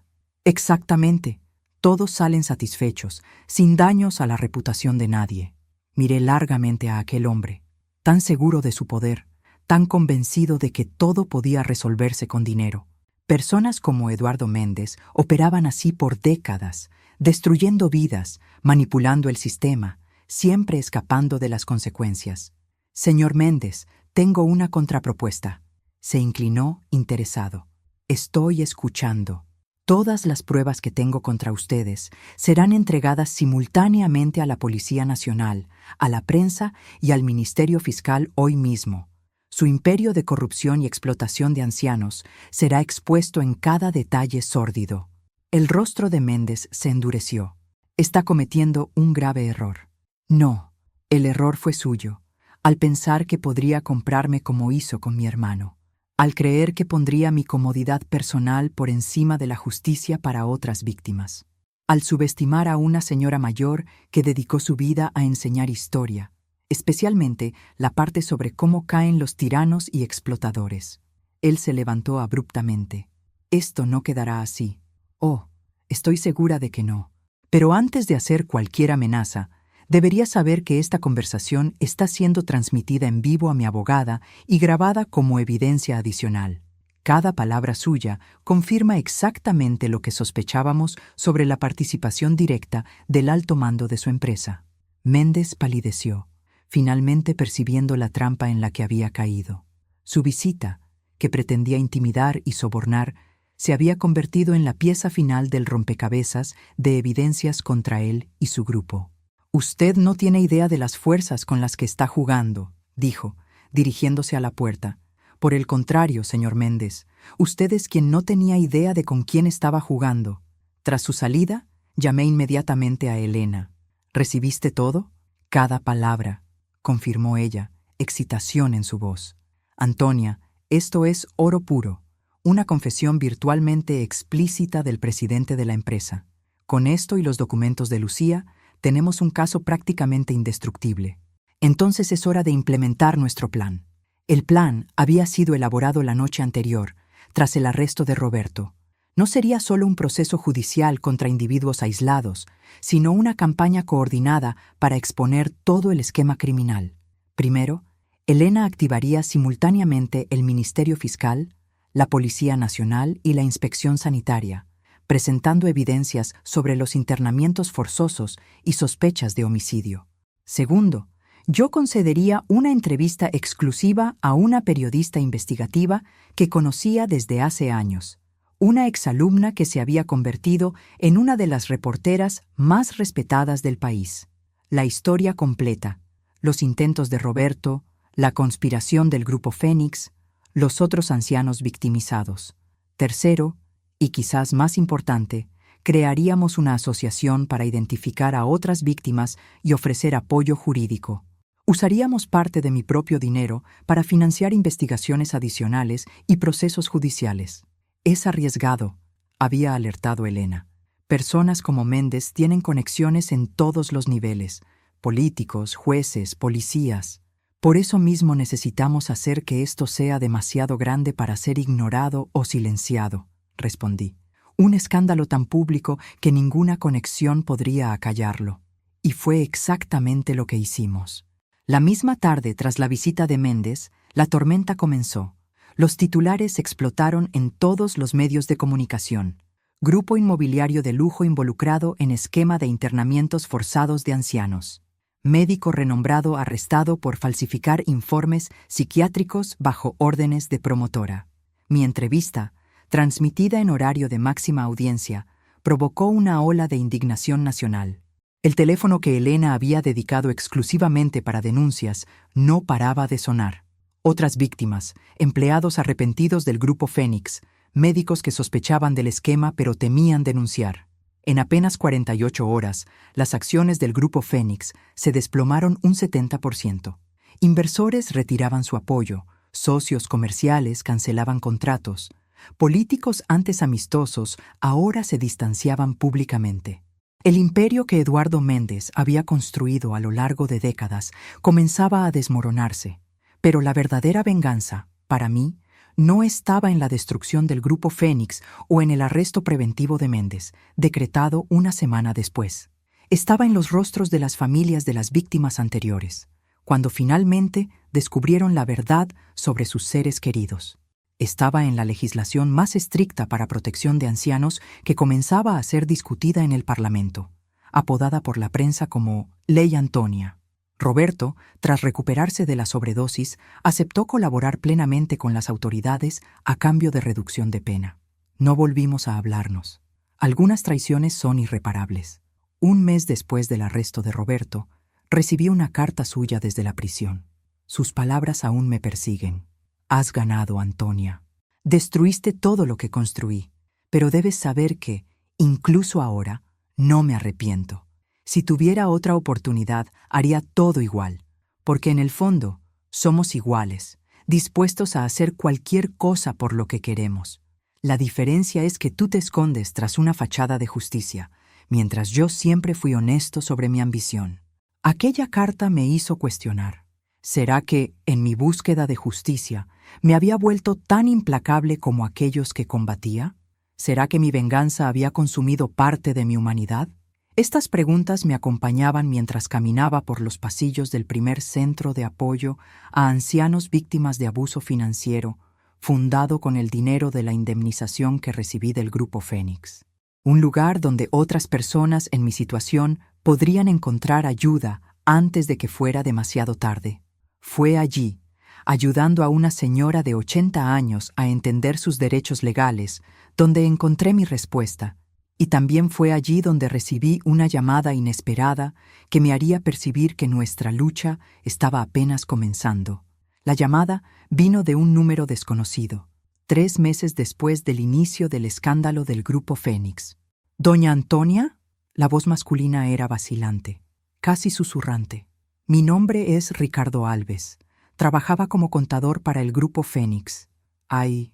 Speaker 1: «Exactamente. Todos salen satisfechos, sin daños a la reputación de nadie». Miré largamente a aquel hombre, tan seguro de su poder, tan convencido de que todo podía resolverse con dinero. Personas como Eduardo Méndez operaban así por décadas, destruyendo vidas, manipulando el sistema, siempre escapando de las consecuencias. «Señor Méndez, tengo una contrapropuesta». Se inclinó, interesado. «Estoy escuchando. Todas las pruebas que tengo contra ustedes serán entregadas simultáneamente a la Policía Nacional, a la prensa y al Ministerio Fiscal hoy mismo. Su imperio de corrupción y explotación de ancianos será expuesto en cada detalle sórdido». El rostro de Méndez se endureció. «Está cometiendo un grave error». «No, el error fue suyo, al pensar que podría comprarme como hizo con mi hermano. Al creer que pondría mi comodidad personal por encima de la justicia para otras víctimas. al subestimar a una señora mayor que dedicó su vida a enseñar historia, especialmente la parte sobre cómo caen los tiranos y explotadores. Él se levantó abruptamente. Esto no quedará así. Oh, estoy segura de que no. Pero antes de hacer cualquier amenaza, debería saber que esta conversación está siendo transmitida en vivo a mi abogada y grabada como evidencia adicional. Cada palabra suya confirma exactamente lo que sospechábamos sobre la participación directa del alto mando de su empresa. Méndez palideció, finalmente percibiendo la trampa en la que había caído. Su visita, que pretendía intimidar y sobornar, se había convertido en la pieza final del rompecabezas de evidencias contra él y su grupo. «Usted no tiene idea de las fuerzas con las que está jugando», dijo, dirigiéndose a la puerta. «Por el contrario, señor Méndez, usted es quien no tenía idea de con quién estaba jugando. Tras su salida, llamé inmediatamente a Elena. ¿Recibiste todo?» «Cada palabra», confirmó ella, excitación en su voz. «Antonia, esto es oro puro, una confesión virtualmente explícita del presidente de la empresa. Con esto y los documentos de Lucía, tenemos un caso prácticamente indestructible. Entonces es hora de implementar nuestro plan». El plan había sido elaborado la noche anterior, tras el arresto de Roberto. No sería solo un proceso judicial contra individuos aislados, sino una campaña coordinada para exponer todo el esquema criminal. Primero, Elena activaría simultáneamente el Ministerio Fiscal, la Policía Nacional y la Inspección Sanitaria, presentando evidencias sobre los internamientos forzosos y sospechas de homicidio. Segundo, yo concedería una entrevista exclusiva a una periodista investigativa que conocía desde hace años, una exalumna que se había convertido en una de las reporteras más respetadas del país. La historia completa, los intentos de Roberto, la conspiración del Grupo Fénix, los otros ancianos victimizados. Tercero, y quizás más importante, crearíamos una asociación para identificar a otras víctimas y ofrecer apoyo jurídico. Usaríamos parte de mi propio dinero para financiar investigaciones adicionales y procesos judiciales. «Es arriesgado», había alertado Elena. «Personas como Méndez tienen conexiones en todos los niveles, políticos, jueces, policías. Por eso mismo necesitamos hacer que esto sea demasiado grande para ser ignorado o silenciado», respondí. «Un escándalo tan público que ninguna conexión podría acallarlo». Y fue exactamente lo que hicimos. La misma tarde, tras la visita de Méndez, la tormenta comenzó. Los titulares explotaron en todos los medios de comunicación. Grupo inmobiliario de lujo involucrado en esquema de internamientos forzados de ancianos. Médico renombrado arrestado por falsificar informes psiquiátricos bajo órdenes de promotora. Mi entrevista, transmitida en horario de máxima audiencia, provocó una ola de indignación nacional. El teléfono que Elena había dedicado exclusivamente para denuncias no paraba de sonar. Otras víctimas, empleados arrepentidos del Grupo Fénix, médicos que sospechaban del esquema pero temían denunciar. En apenas 48 horas, las acciones del Grupo Fénix se desplomaron un 70%. Inversores retiraban su apoyo, socios comerciales cancelaban contratos, políticos antes amistosos ahora se distanciaban públicamente. El imperio que Eduardo Méndez había construido a lo largo de décadas comenzaba a desmoronarse, pero la verdadera venganza, para mí, no estaba en la destrucción del Grupo Fénix o en el arresto preventivo de Méndez, decretado una semana después. Estaba en los rostros de las familias de las víctimas anteriores, cuando finalmente descubrieron la verdad sobre sus seres queridos. Estaba en la legislación más estricta para protección de ancianos que comenzaba a ser discutida en el Parlamento, apodada por la prensa como Ley Antonia. Roberto, tras recuperarse de la sobredosis, aceptó colaborar plenamente con las autoridades a cambio de reducción de pena. No volvimos a hablarnos. Algunas traiciones son irreparables. Un mes después del arresto de Roberto, recibí una carta suya desde la prisión. Sus palabras aún me persiguen. «Has ganado, Antonia. Destruiste todo lo que construí, pero debes saber que, incluso ahora, no me arrepiento. Si tuviera otra oportunidad, haría todo igual, porque en el fondo somos iguales, dispuestos a hacer cualquier cosa por lo que queremos. La diferencia es que tú te escondes tras una fachada de justicia, mientras yo siempre fui honesto sobre mi ambición. Aquella carta me hizo cuestionar. ¿Será que, en mi búsqueda de justicia, me había vuelto tan implacable como aquellos que combatía? ¿Será que mi venganza había consumido parte de mi humanidad? Estas preguntas me acompañaban mientras caminaba por los pasillos del primer centro de apoyo a ancianos víctimas de abuso financiero, fundado con el dinero de la indemnización que recibí del Grupo Fénix. Un lugar donde otras personas en mi situación podrían encontrar ayuda antes de que fuera demasiado tarde. Fue allí, ayudando a una señora de 80 años a entender sus derechos legales, donde encontré mi respuesta. Y también fue allí donde recibí una llamada inesperada que me haría percibir que nuestra lucha estaba apenas comenzando. La llamada vino de un número desconocido, 3 meses después del inicio del escándalo del Grupo Fénix. «¿Doña Antonia?» La voz masculina era vacilante, casi susurrante. «Mi nombre es Ricardo Alves. Trabajaba como contador para el Grupo Fénix. Hay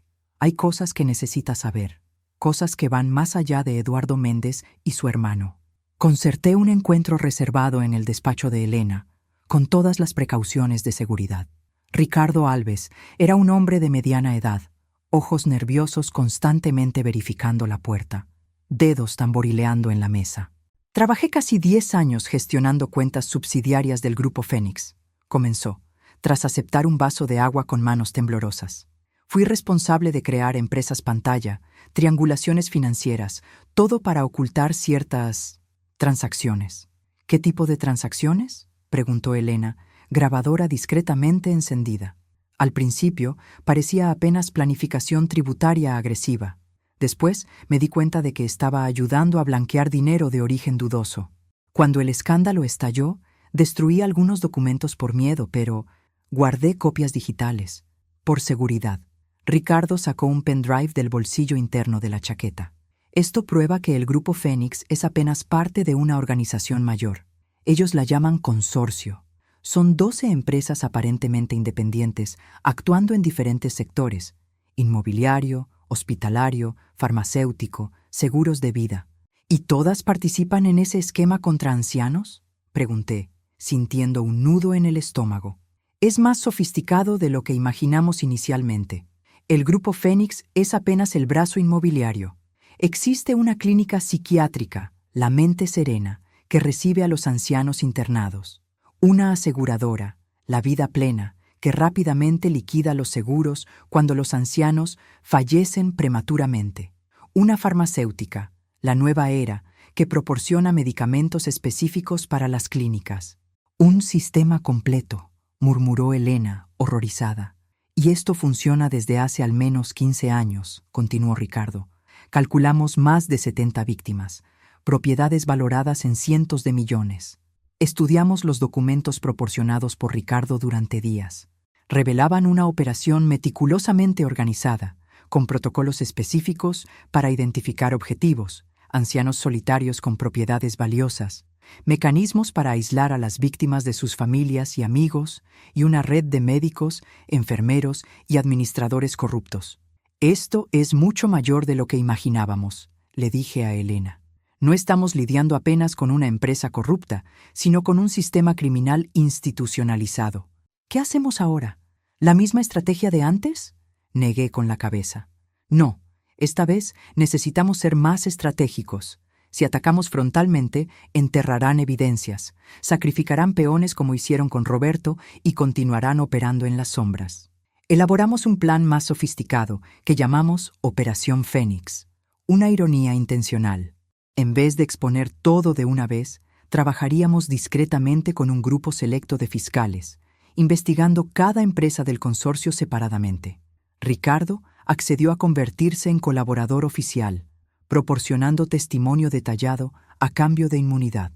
Speaker 1: cosas que necesita saber, cosas que van más allá de Eduardo Méndez y su hermano». Concerté un encuentro reservado en el despacho de Elena, con todas las precauciones de seguridad. Ricardo Alves era un hombre de mediana edad, ojos nerviosos constantemente verificando la puerta, dedos tamborileando en la mesa. «Trabajé casi 10 años gestionando cuentas subsidiarias del Grupo Fénix», comenzó, tras aceptar un vaso de agua con manos temblorosas. «Fui responsable de crear empresas pantalla, triangulaciones financieras, todo para ocultar ciertas transacciones». «¿Qué tipo de transacciones?», preguntó Elena, grabadora discretamente encendida. Al principio parecía apenas planificación tributaria agresiva. Después me di cuenta de que estaba ayudando a blanquear dinero de origen dudoso. Cuando el escándalo estalló, destruí algunos documentos por miedo, pero guardé copias digitales. Por seguridad. Ricardo sacó un pendrive del bolsillo interno de la chaqueta. «Esto prueba que el Grupo Fénix es apenas parte de una organización mayor. Ellos la llaman consorcio. Son 12 empresas aparentemente independientes, actuando en diferentes sectores: inmobiliario, hospitalario, farmacéutico, seguros de vida. ¿Y todas participan en ese esquema contra ancianos?», pregunté, sintiendo un nudo en el estómago. «Es más sofisticado de lo que imaginamos inicialmente. El Grupo Fénix es apenas el brazo inmobiliario. Existe una clínica psiquiátrica, La Mente Serena, que recibe a los ancianos internados. Una aseguradora, La Vida Plena, que rápidamente liquida los seguros cuando los ancianos fallecen prematuramente. Una farmacéutica, La Nueva Era, que proporciona medicamentos específicos para las clínicas. Un sistema completo», murmuró Elena, horrorizada. «Y esto funciona desde hace al menos 15 años», continuó Ricardo. «Calculamos más de 70 víctimas, propiedades valoradas en cientos de millones. Estudiamos los documentos proporcionados por Ricardo durante días. Revelaban una operación meticulosamente organizada, con protocolos específicos para identificar objetivos, ancianos solitarios con propiedades valiosas, mecanismos para aislar a las víctimas de sus familias y amigos, y una red de médicos, enfermeros y administradores corruptos. «Esto es mucho mayor de lo que imaginábamos», le dije a Elena. «No estamos lidiando apenas con una empresa corrupta, sino con un sistema criminal institucionalizado». «¿Qué hacemos ahora? ¿La misma estrategia de antes?», negué con la cabeza. «No, esta vez necesitamos ser más estratégicos. Si atacamos frontalmente, enterrarán evidencias, sacrificarán peones como hicieron con Roberto y continuarán operando en las sombras». Elaboramos un plan más sofisticado que llamamos Operación Fénix. Una ironía intencional. En vez de exponer todo de una vez, trabajaríamos discretamente con un grupo selecto de fiscales, investigando cada empresa del consorcio separadamente. Ricardo accedió a convertirse en colaborador oficial, proporcionando testimonio detallado a cambio de inmunidad.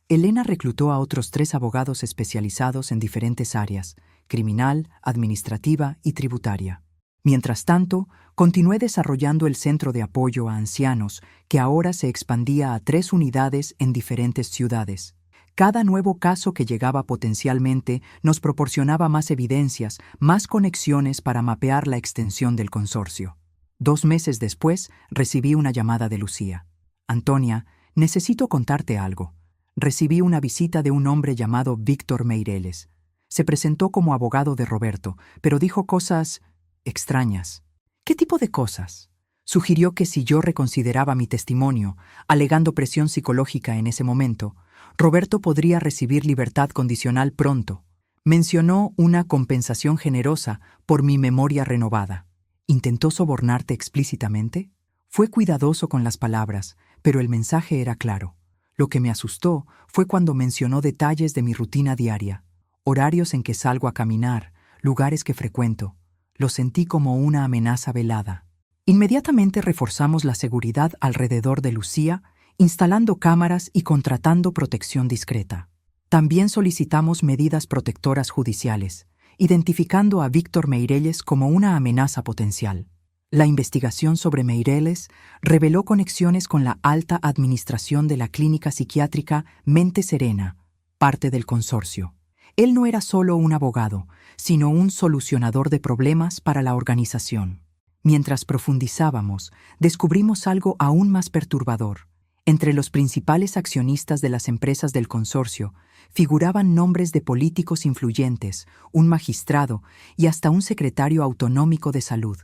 Speaker 1: Elena reclutó a otros 3 abogados especializados en diferentes áreas: criminal, administrativa y tributaria. Mientras tanto, continué desarrollando el centro de apoyo a ancianos, que ahora se expandía a 3 unidades en diferentes ciudades. Cada nuevo caso que llegaba potencialmente nos proporcionaba más evidencias, más conexiones para mapear la extensión del consorcio. 2 meses después, recibí una llamada de Lucía. «Antonia, Necesito contarte algo. Recibí una visita de un hombre llamado Víctor Meireles. Se presentó como abogado de Roberto, pero dijo cosas extrañas. ¿Qué tipo de cosas? Sugirió que si yo reconsideraba mi testimonio, alegando presión psicológica en ese momento, Roberto podría recibir libertad condicional pronto. Mencionó una compensación generosa por mi memoria renovada. ¿Intentó sobornarte explícitamente? Fue cuidadoso con las palabras, pero el mensaje era claro. Lo que me asustó fue cuando mencionó detalles de mi rutina diaria, horarios en que salgo a caminar, lugares que frecuento. Lo sentí como una amenaza velada. Inmediatamente reforzamos la seguridad alrededor de Lucía, instalando cámaras y contratando protección discreta. También solicitamos medidas protectoras judiciales, identificando a Víctor Meireles como una amenaza potencial. La investigación sobre Meireles reveló conexiones con la alta administración de la clínica psiquiátrica Mente Serena, parte del consorcio. Él no era solo un abogado, sino un solucionador de problemas para la organización. Mientras profundizábamos, descubrimos algo aún más perturbador. Entre los principales accionistas de las empresas del consorcio figuraban nombres de políticos influyentes, un magistrado y hasta un secretario autonómico de salud.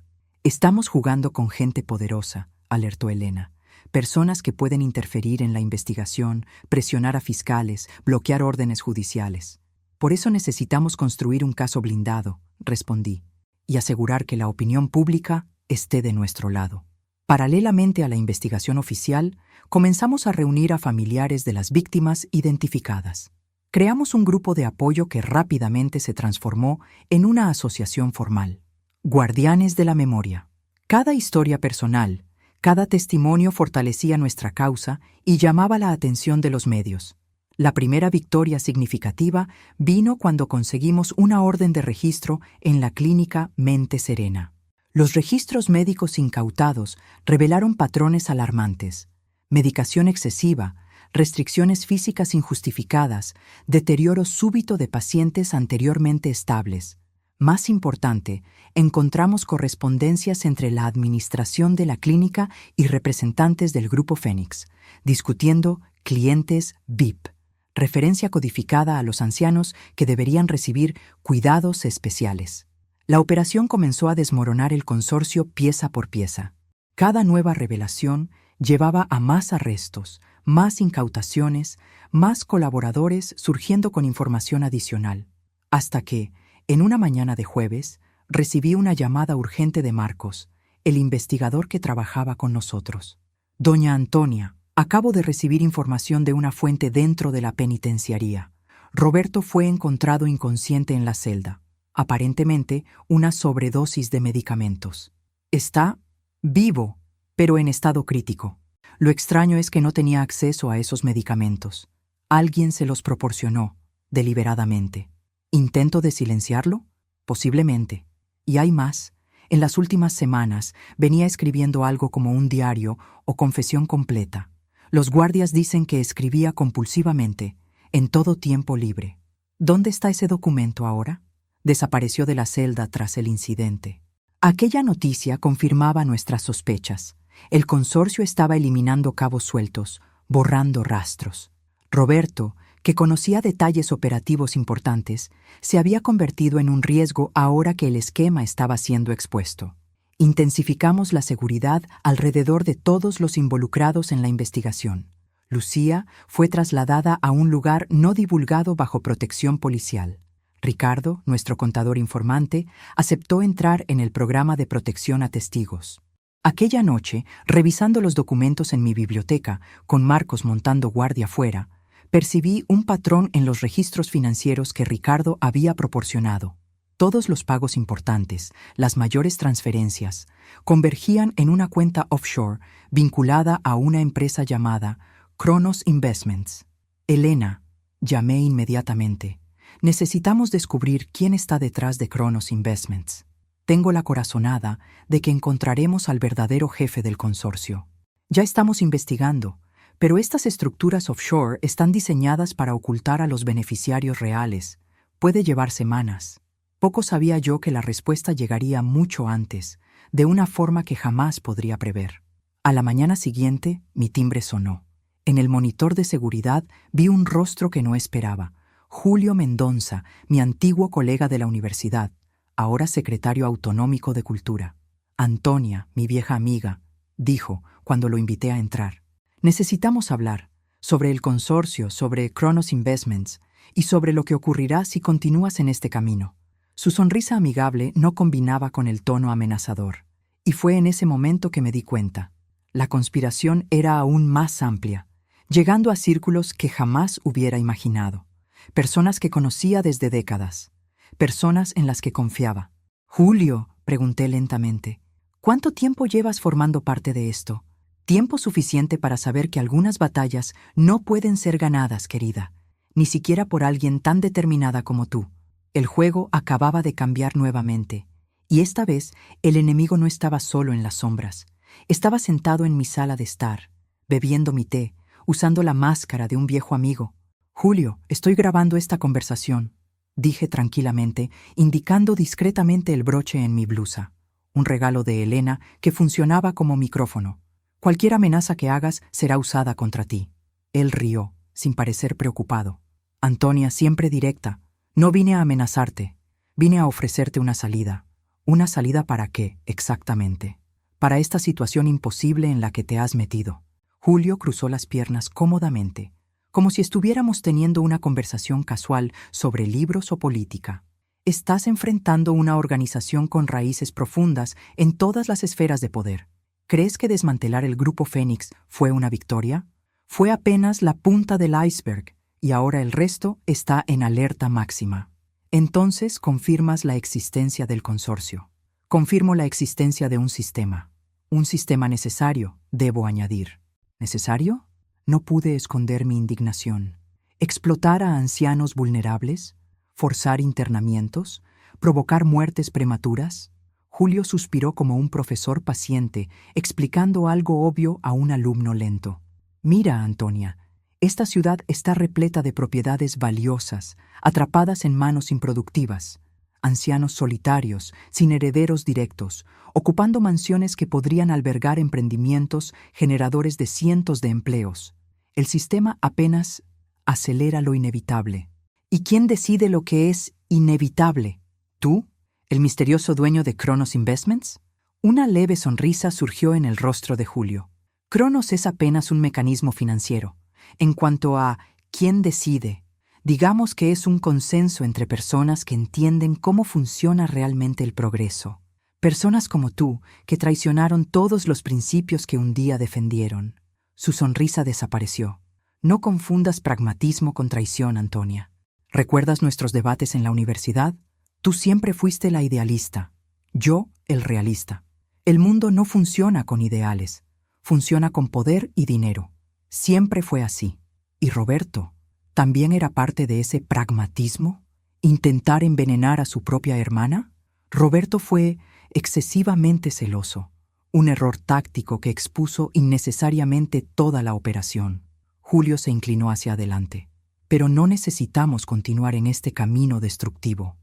Speaker 1: Estamos jugando con gente poderosa, alertó Elena. Personas que pueden interferir en la investigación, presionar a fiscales, bloquear órdenes judiciales. Por eso necesitamos construir un caso blindado, respondí, y asegurar que la opinión pública esté de nuestro lado. Paralelamente a la investigación oficial, comenzamos a reunir a familiares de las víctimas identificadas. Creamos un grupo de apoyo que rápidamente se transformó en una asociación formal. Guardianes de la Memoria. Cada historia personal, cada testimonio fortalecía nuestra causa y llamaba la atención de los medios. La primera victoria significativa vino cuando conseguimos una orden de registro en la clínica Mente Serena. Los registros médicos incautados revelaron patrones alarmantes: medicación excesiva, restricciones físicas injustificadas, deterioro súbito de pacientes anteriormente estables. Más importante, encontramos correspondencias entre la administración de la clínica y representantes del Grupo Fénix, discutiendo clientes VIP, referencia codificada a los ancianos que deberían recibir cuidados especiales. La operación comenzó a desmoronar el consorcio pieza por pieza. Cada nueva revelación llevaba a más arrestos, más incautaciones, más colaboradores surgiendo con información adicional, hasta que, en una mañana de jueves, recibí una llamada urgente de Marcos, el investigador que trabajaba con nosotros. Doña Antonia, acabo de recibir información de una fuente dentro de la penitenciaría. Roberto fue encontrado inconsciente en la celda. Aparentemente, una sobredosis de medicamentos. Está vivo, pero en estado crítico. Lo extraño es que no tenía acceso a esos medicamentos. Alguien se los proporcionó, deliberadamente. ¿Intento de silenciarlo? Posiblemente. Y hay más. En las últimas semanas venía escribiendo algo como un diario o confesión completa. Los guardias dicen que escribía compulsivamente, en todo tiempo libre. ¿Dónde está ese documento ahora? Desapareció de la celda tras el incidente. Aquella noticia confirmaba nuestras sospechas. El consorcio estaba eliminando cabos sueltos, borrando rastros. Roberto, que conocía detalles operativos importantes, se había convertido en un riesgo ahora que el esquema estaba siendo expuesto. Intensificamos la seguridad alrededor de todos los involucrados en la investigación. Lucía fue trasladada a un lugar no divulgado bajo protección policial. Ricardo, nuestro contador informante, aceptó entrar en el programa de protección a testigos. Aquella noche, revisando los documentos en mi biblioteca, con Marcos montando guardia afuera, percibí un patrón en los registros financieros que Ricardo había proporcionado. Todos los pagos importantes, las mayores transferencias, convergían en una cuenta offshore vinculada a una empresa llamada Kronos Investments. Elena, llamé inmediatamente. Necesitamos descubrir quién está detrás de Kronos Investments. Tengo la corazonada de que encontraremos al verdadero jefe del consorcio. Ya estamos investigando, pero estas estructuras offshore están diseñadas para ocultar a los beneficiarios reales. Puede llevar semanas. Poco sabía yo que la respuesta llegaría mucho antes, de una forma que jamás podría prever. A la mañana siguiente, mi timbre sonó. En el monitor de seguridad vi un rostro que no esperaba. Julio Mendonza, mi antiguo colega de la universidad, ahora secretario autonómico de Cultura. Antonia, mi vieja amiga, dijo cuando lo invité a entrar. Necesitamos hablar sobre el consorcio, sobre Cronos Investments y sobre lo que ocurrirá si continúas en este camino. Su sonrisa amigable no combinaba con el tono amenazador. Y fue en ese momento que me di cuenta. La conspiración era aún más amplia, llegando a círculos que jamás hubiera imaginado. Personas que conocía desde décadas. Personas en las que confiaba. Julio, pregunté lentamente, ¿cuánto tiempo llevas formando parte de esto? Tiempo suficiente para saber que algunas batallas no pueden ser ganadas, querida, ni siquiera por alguien tan determinada como tú. El juego acababa de cambiar nuevamente, y esta vez el enemigo no estaba solo en las sombras. Estaba sentado en mi sala de estar, bebiendo mi té, usando la máscara de un viejo amigo. Julio, estoy grabando esta conversación, dije tranquilamente, indicando discretamente el broche en mi blusa, un regalo de Elena que funcionaba como micrófono. Cualquier amenaza que hagas será usada contra ti. Él rió, sin parecer preocupado. Antonia, siempre directa. No vine a amenazarte. Vine a ofrecerte una salida. ¿Una salida para qué, exactamente? Para esta situación imposible en la que te has metido. Julio cruzó las piernas cómodamente, como si estuviéramos teniendo una conversación casual sobre libros o política. Estás enfrentando una organización con raíces profundas en todas las esferas de poder. ¿Crees que desmantelar el Grupo Fénix fue una victoria? Fue apenas la punta del iceberg, y ahora el resto está en alerta máxima. Entonces confirmas la existencia del consorcio. Confirmo la existencia de un sistema. Un sistema necesario, debo añadir. ¿Necesario? No pude esconder mi indignación. ¿Explotar a ancianos vulnerables? ¿Forzar internamientos? ¿Provocar muertes prematuras? Julio suspiró como un profesor paciente, explicando algo obvio a un alumno lento. Mira, Antonia, esta ciudad está repleta de propiedades valiosas, atrapadas en manos improductivas. Ancianos solitarios, sin herederos directos, ocupando mansiones que podrían albergar emprendimientos generadores de cientos de empleos. El sistema apenas acelera lo inevitable. ¿Y quién decide lo que es inevitable? ¿Tú? ¿El misterioso dueño de Cronos Investments? Una leve sonrisa surgió en el rostro de Julio. Cronos es apenas un mecanismo financiero. En cuanto a quién decide, digamos que es un consenso entre personas que entienden cómo funciona realmente el progreso. Personas como tú, que traicionaron todos los principios que un día defendieron. Su sonrisa desapareció. No confundas pragmatismo con traición, Antonia. ¿Recuerdas nuestros debates en la universidad? Tú siempre fuiste la idealista, yo el realista. El mundo no funciona con ideales, funciona con poder y dinero. Siempre fue así. ¿Y Roberto también era parte de ese pragmatismo? ¿Intentar envenenar a su propia hermana? Roberto fue excesivamente celoso, un error táctico que expuso innecesariamente toda la operación. Julio se inclinó hacia adelante. Pero no necesitamos continuar en este camino destructivo.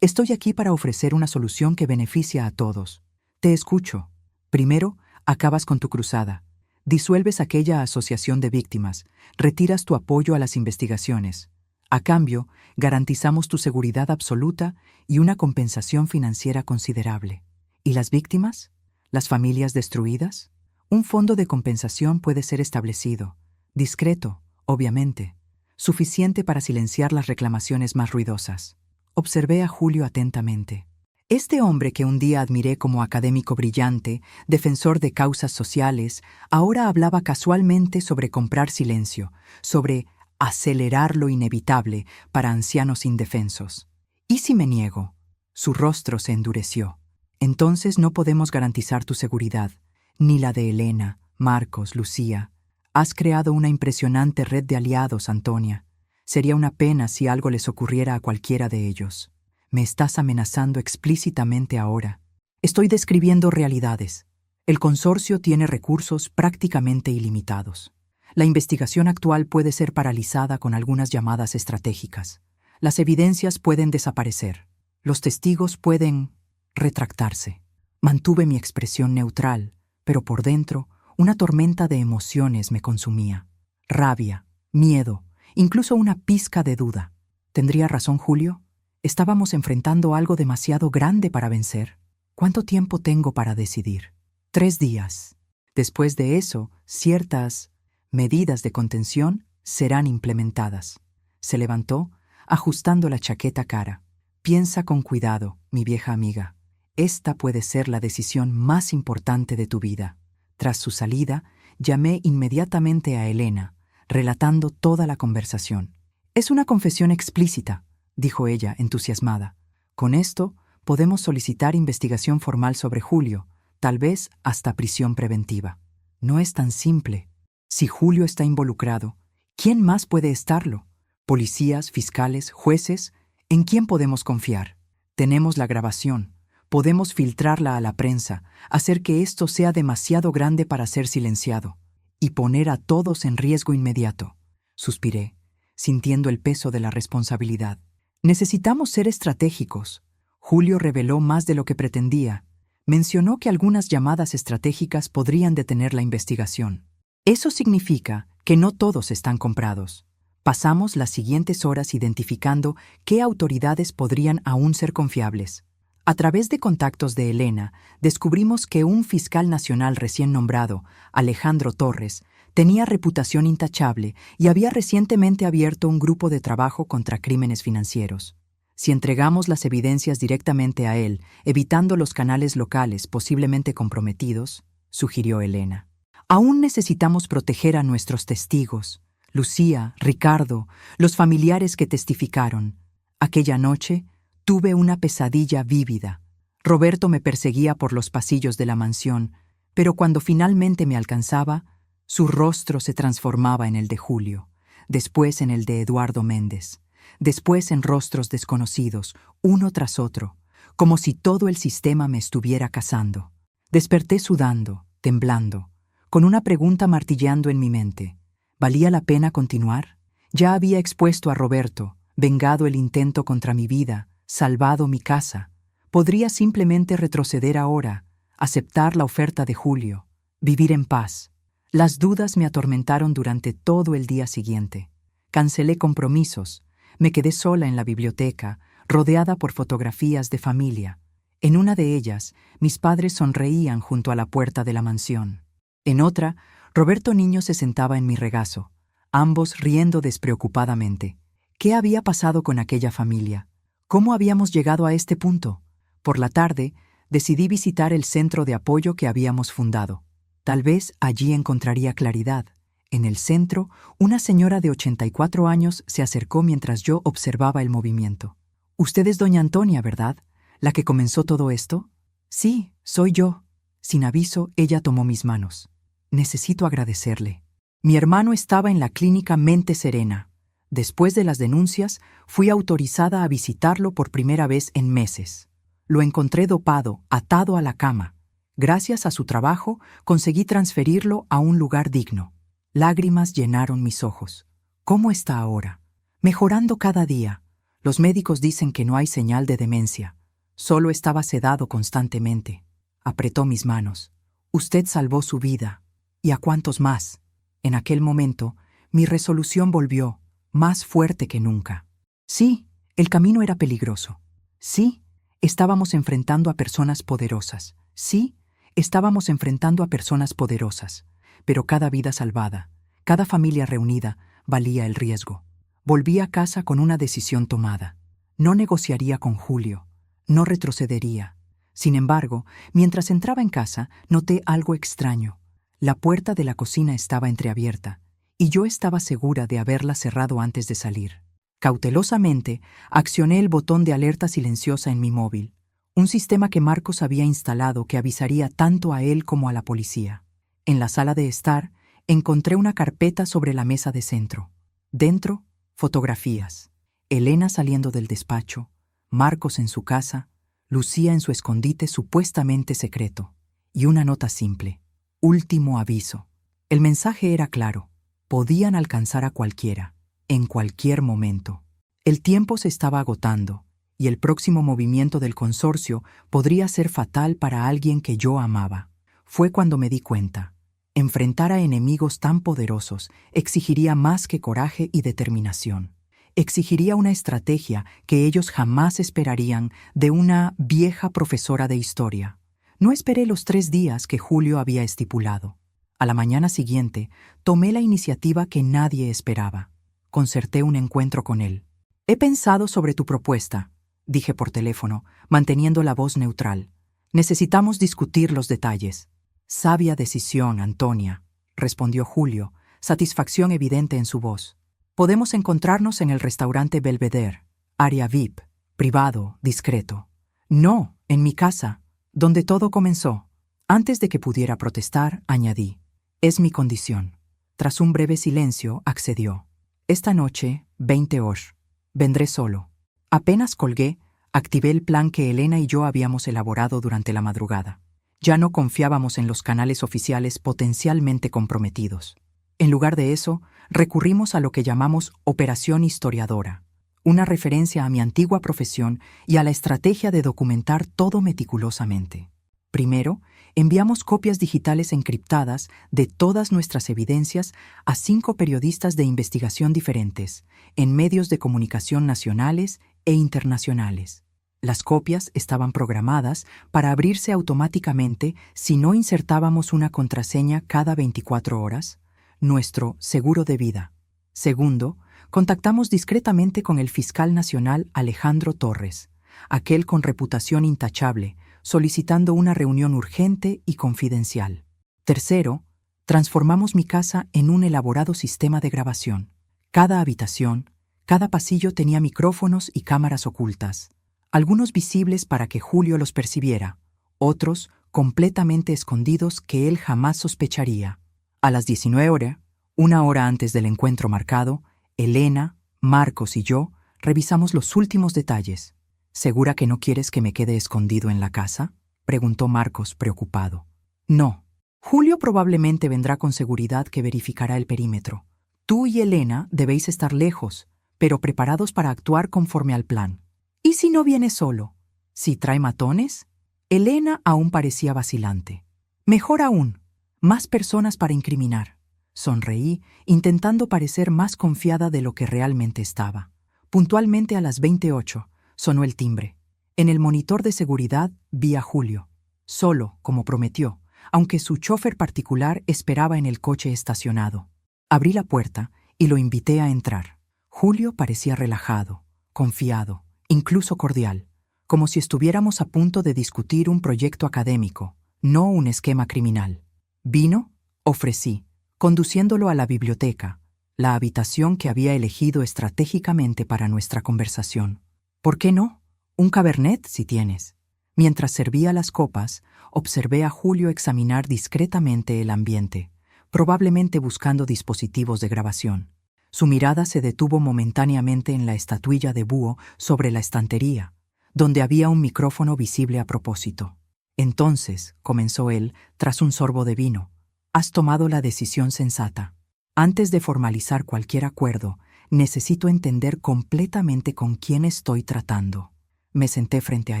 Speaker 1: Estoy aquí para ofrecer una solución que beneficia a todos. Te escucho. Primero, acabas con tu cruzada. Disuelves aquella asociación de víctimas. Retiras tu apoyo a las investigaciones. A cambio, garantizamos tu seguridad absoluta y una compensación financiera considerable. ¿Y las víctimas? ¿Las familias destruidas? Un fondo de compensación puede ser establecido. Discreto, obviamente. Suficiente para silenciar las reclamaciones más ruidosas. Observé a Julio atentamente. Este hombre que un día admiré como académico brillante, defensor de causas sociales, ahora hablaba casualmente sobre comprar silencio, sobre acelerar lo inevitable para ancianos indefensos. ¿Y si me niego? Su rostro se endureció. Entonces no podemos garantizar tu seguridad, ni la de Elena, Marcos, Lucía. Has creado una impresionante red de aliados, Antonia. Sería una pena si algo les ocurriera a cualquiera de ellos. Me estás amenazando explícitamente ahora. Estoy describiendo realidades. El consorcio tiene recursos prácticamente ilimitados. La investigación actual puede ser paralizada con algunas llamadas estratégicas. Las evidencias pueden desaparecer. Los testigos pueden retractarse. Mantuve mi expresión neutral, pero por dentro, una tormenta de emociones me consumía. rabia, miedo, incluso una pizca de duda. ¿Tendría razón Julio? ¿Estábamos enfrentando algo demasiado grande para vencer? ¿Cuánto tiempo tengo para decidir? 3 días. Después de eso, ciertas medidas de contención serán implementadas. Se levantó, ajustando la chaqueta cara. Piensa con cuidado, mi vieja amiga. Esta puede ser la decisión más importante de tu vida. Tras su salida, llamé inmediatamente a Elena, relatando toda la conversación. Es una confesión explícita, dijo ella, entusiasmada. Con esto, podemos solicitar investigación formal sobre Julio, tal vez hasta prisión preventiva. No es tan simple. Si Julio está involucrado, ¿quién más puede estarlo? Policías, fiscales, jueces, ¿en quién podemos confiar? Tenemos la grabación. Podemos filtrarla a la prensa, hacer que esto sea demasiado grande para ser silenciado, y poner a todos en riesgo inmediato. Suspiré, sintiendo el peso de la responsabilidad. Necesitamos ser estratégicos. Julio reveló más de lo que pretendía. Mencionó que algunas llamadas estratégicas podrían detener la investigación. Eso significa que no todos están comprados. Pasamos las siguientes horas identificando qué autoridades podrían aún ser confiables. A través de contactos de Elena, descubrimos que un fiscal nacional recién nombrado, Alejandro Torres, tenía reputación intachable y había recientemente abierto un grupo de trabajo contra crímenes financieros. Si entregamos las evidencias directamente a él, evitando los canales locales posiblemente comprometidos, sugirió Elena. Aún necesitamos proteger a nuestros testigos, Lucía, Ricardo, los familiares que testificaron. Aquella noche, tuve una pesadilla vívida. Roberto me perseguía por los pasillos de la mansión, pero cuando finalmente me alcanzaba, su rostro se transformaba en el de Julio, después en el de Eduardo Méndez, después en rostros desconocidos, uno tras otro, como si todo el sistema me estuviera cazando. Desperté sudando, temblando, con una pregunta martilleando en mi mente. ¿Valía la pena continuar? Ya había expuesto a Roberto, vengado el intento contra mi vida, salvado mi casa. Podría simplemente retroceder ahora, aceptar la oferta de Julio, vivir en paz. Las dudas me atormentaron durante todo el día siguiente. Cancelé compromisos, me quedé sola en la biblioteca, rodeada por fotografías de familia. En una de ellas, mis padres sonreían junto a la puerta de la mansión. En otra, Roberto niño se sentaba en mi regazo, ambos riendo despreocupadamente. ¿Qué había pasado con aquella familia? ¿Cómo habíamos llegado a este punto? Por la tarde, decidí visitar el centro de apoyo que habíamos fundado. Tal vez allí encontraría claridad. En el centro, una señora de 84 años se acercó mientras yo observaba el movimiento. «Usted es doña Antonia, ¿verdad? ¿La que comenzó todo esto?» «Sí, soy yo». Sin aviso, ella tomó mis manos. «Necesito agradecerle. Mi hermano estaba en la clínica Mente Serena. Después de las denuncias, fui autorizada a visitarlo por primera vez en meses. Lo encontré dopado, atado a la cama. Gracias a su trabajo, conseguí transferirlo a un lugar digno. Lágrimas llenaron mis ojos. ¿Cómo está ahora? Mejorando cada día. Los médicos dicen que no hay señal de demencia. Solo estaba sedado constantemente». Apretó mis manos. «Usted salvó su vida. ¿Y a cuántos más?» En aquel momento, mi resolución volvió, más fuerte que nunca. Sí, el camino era peligroso. Sí, estábamos enfrentando a personas poderosas. Sí, estábamos enfrentando a personas poderosas. Pero cada vida salvada, cada familia reunida, valía el riesgo. Volví a casa con una decisión tomada. No negociaría con Julio. No retrocedería. Sin embargo, mientras entraba en casa, noté algo extraño. La puerta de la cocina estaba entreabierta, y yo estaba segura de haberla cerrado antes de salir. Cautelosamente, accioné el botón de alerta silenciosa en mi móvil, un sistema que Marcos había instalado que avisaría tanto a él como a la policía. En la sala de estar, encontré una carpeta sobre la mesa de centro. Dentro, fotografías. Elena saliendo del despacho, Marcos en su casa, Lucía en su escondite supuestamente secreto, y una nota simple. Último aviso. El mensaje era claro. Podían alcanzar a cualquiera, en cualquier momento. El tiempo se estaba agotando, y el próximo movimiento del consorcio podría ser fatal para alguien que yo amaba. Fue cuando me di cuenta. Enfrentar a enemigos tan poderosos exigiría más que coraje y determinación. Exigiría una estrategia que ellos jamás esperarían de una vieja profesora de historia. No esperé los 3 días que Julio había estipulado. A la mañana siguiente, tomé la iniciativa que nadie esperaba. Concerté un encuentro con él. «He pensado sobre tu propuesta», dije por teléfono, manteniendo la voz neutral. «Necesitamos discutir los detalles». «Sabia decisión, Antonia», respondió Julio, satisfacción evidente en su voz. «Podemos encontrarnos en el restaurante Belvedere, área VIP, privado, discreto». «No, en mi casa, donde todo comenzó». Antes de que pudiera protestar, añadí: «Es mi condición». Tras un breve silencio, accedió. «Esta noche, 20 horas. Vendré solo». Apenas colgué, activé el plan que Elena y yo habíamos elaborado durante la madrugada. Ya no confiábamos en los canales oficiales potencialmente comprometidos. En lugar de eso, recurrimos a lo que llamamos Operación Historiadora, una referencia a mi antigua profesión y a la estrategia de documentar todo meticulosamente. Primero, enviamos copias digitales encriptadas de todas nuestras evidencias a 5 periodistas de investigación diferentes, en medios de comunicación nacionales e internacionales. Las copias estaban programadas para abrirse automáticamente si no insertábamos una contraseña cada 24 horas, nuestro seguro de vida. Segundo, contactamos discretamente con el fiscal nacional Alejandro Torres, aquel con reputación intachable, solicitando una reunión urgente y confidencial. Tercero, transformamos mi casa en un elaborado sistema de grabación. Cada habitación, cada pasillo tenía micrófonos y cámaras ocultas, algunos visibles para que Julio los percibiera, otros completamente escondidos que él jamás sospecharía. A las 19 horas, 1 hora antes del encuentro marcado, Elena, Marcos y yo revisamos los últimos detalles. «¿Segura que no quieres que me quede escondido en la casa?», preguntó Marcos, preocupado. «No. Julio probablemente vendrá con seguridad que verificará el perímetro. Tú y Elena debéis estar lejos, pero preparados para actuar conforme al plan. ¿Y si no viene solo? ¿Si trae matones?». Elena aún parecía vacilante. «Mejor aún, más personas para incriminar». Sonreí, intentando parecer más confiada de lo que realmente estaba. Puntualmente a las 28, sonó el timbre. En el monitor de seguridad vi a Julio, solo, como prometió, aunque su chofer particular esperaba en el coche estacionado. Abrí la puerta y lo invité a entrar. Julio parecía relajado, confiado, incluso cordial, como si estuviéramos a punto de discutir un proyecto académico, no un esquema criminal. «¿Vino?», ofrecí, conduciéndolo a la biblioteca, la habitación que había elegido estratégicamente para nuestra conversación. «¿Por qué no? Un cabernet, si tienes». Mientras servía las copas, observé a Julio examinar discretamente el ambiente, probablemente buscando dispositivos de grabación. Su mirada se detuvo momentáneamente en la estatuilla de búho sobre la estantería, donde había un micrófono visible a propósito. «Entonces», comenzó él, tras un sorbo de vino, «has tomado la decisión sensata. Antes de formalizar cualquier acuerdo, necesito entender completamente con quién estoy tratando». Me senté frente a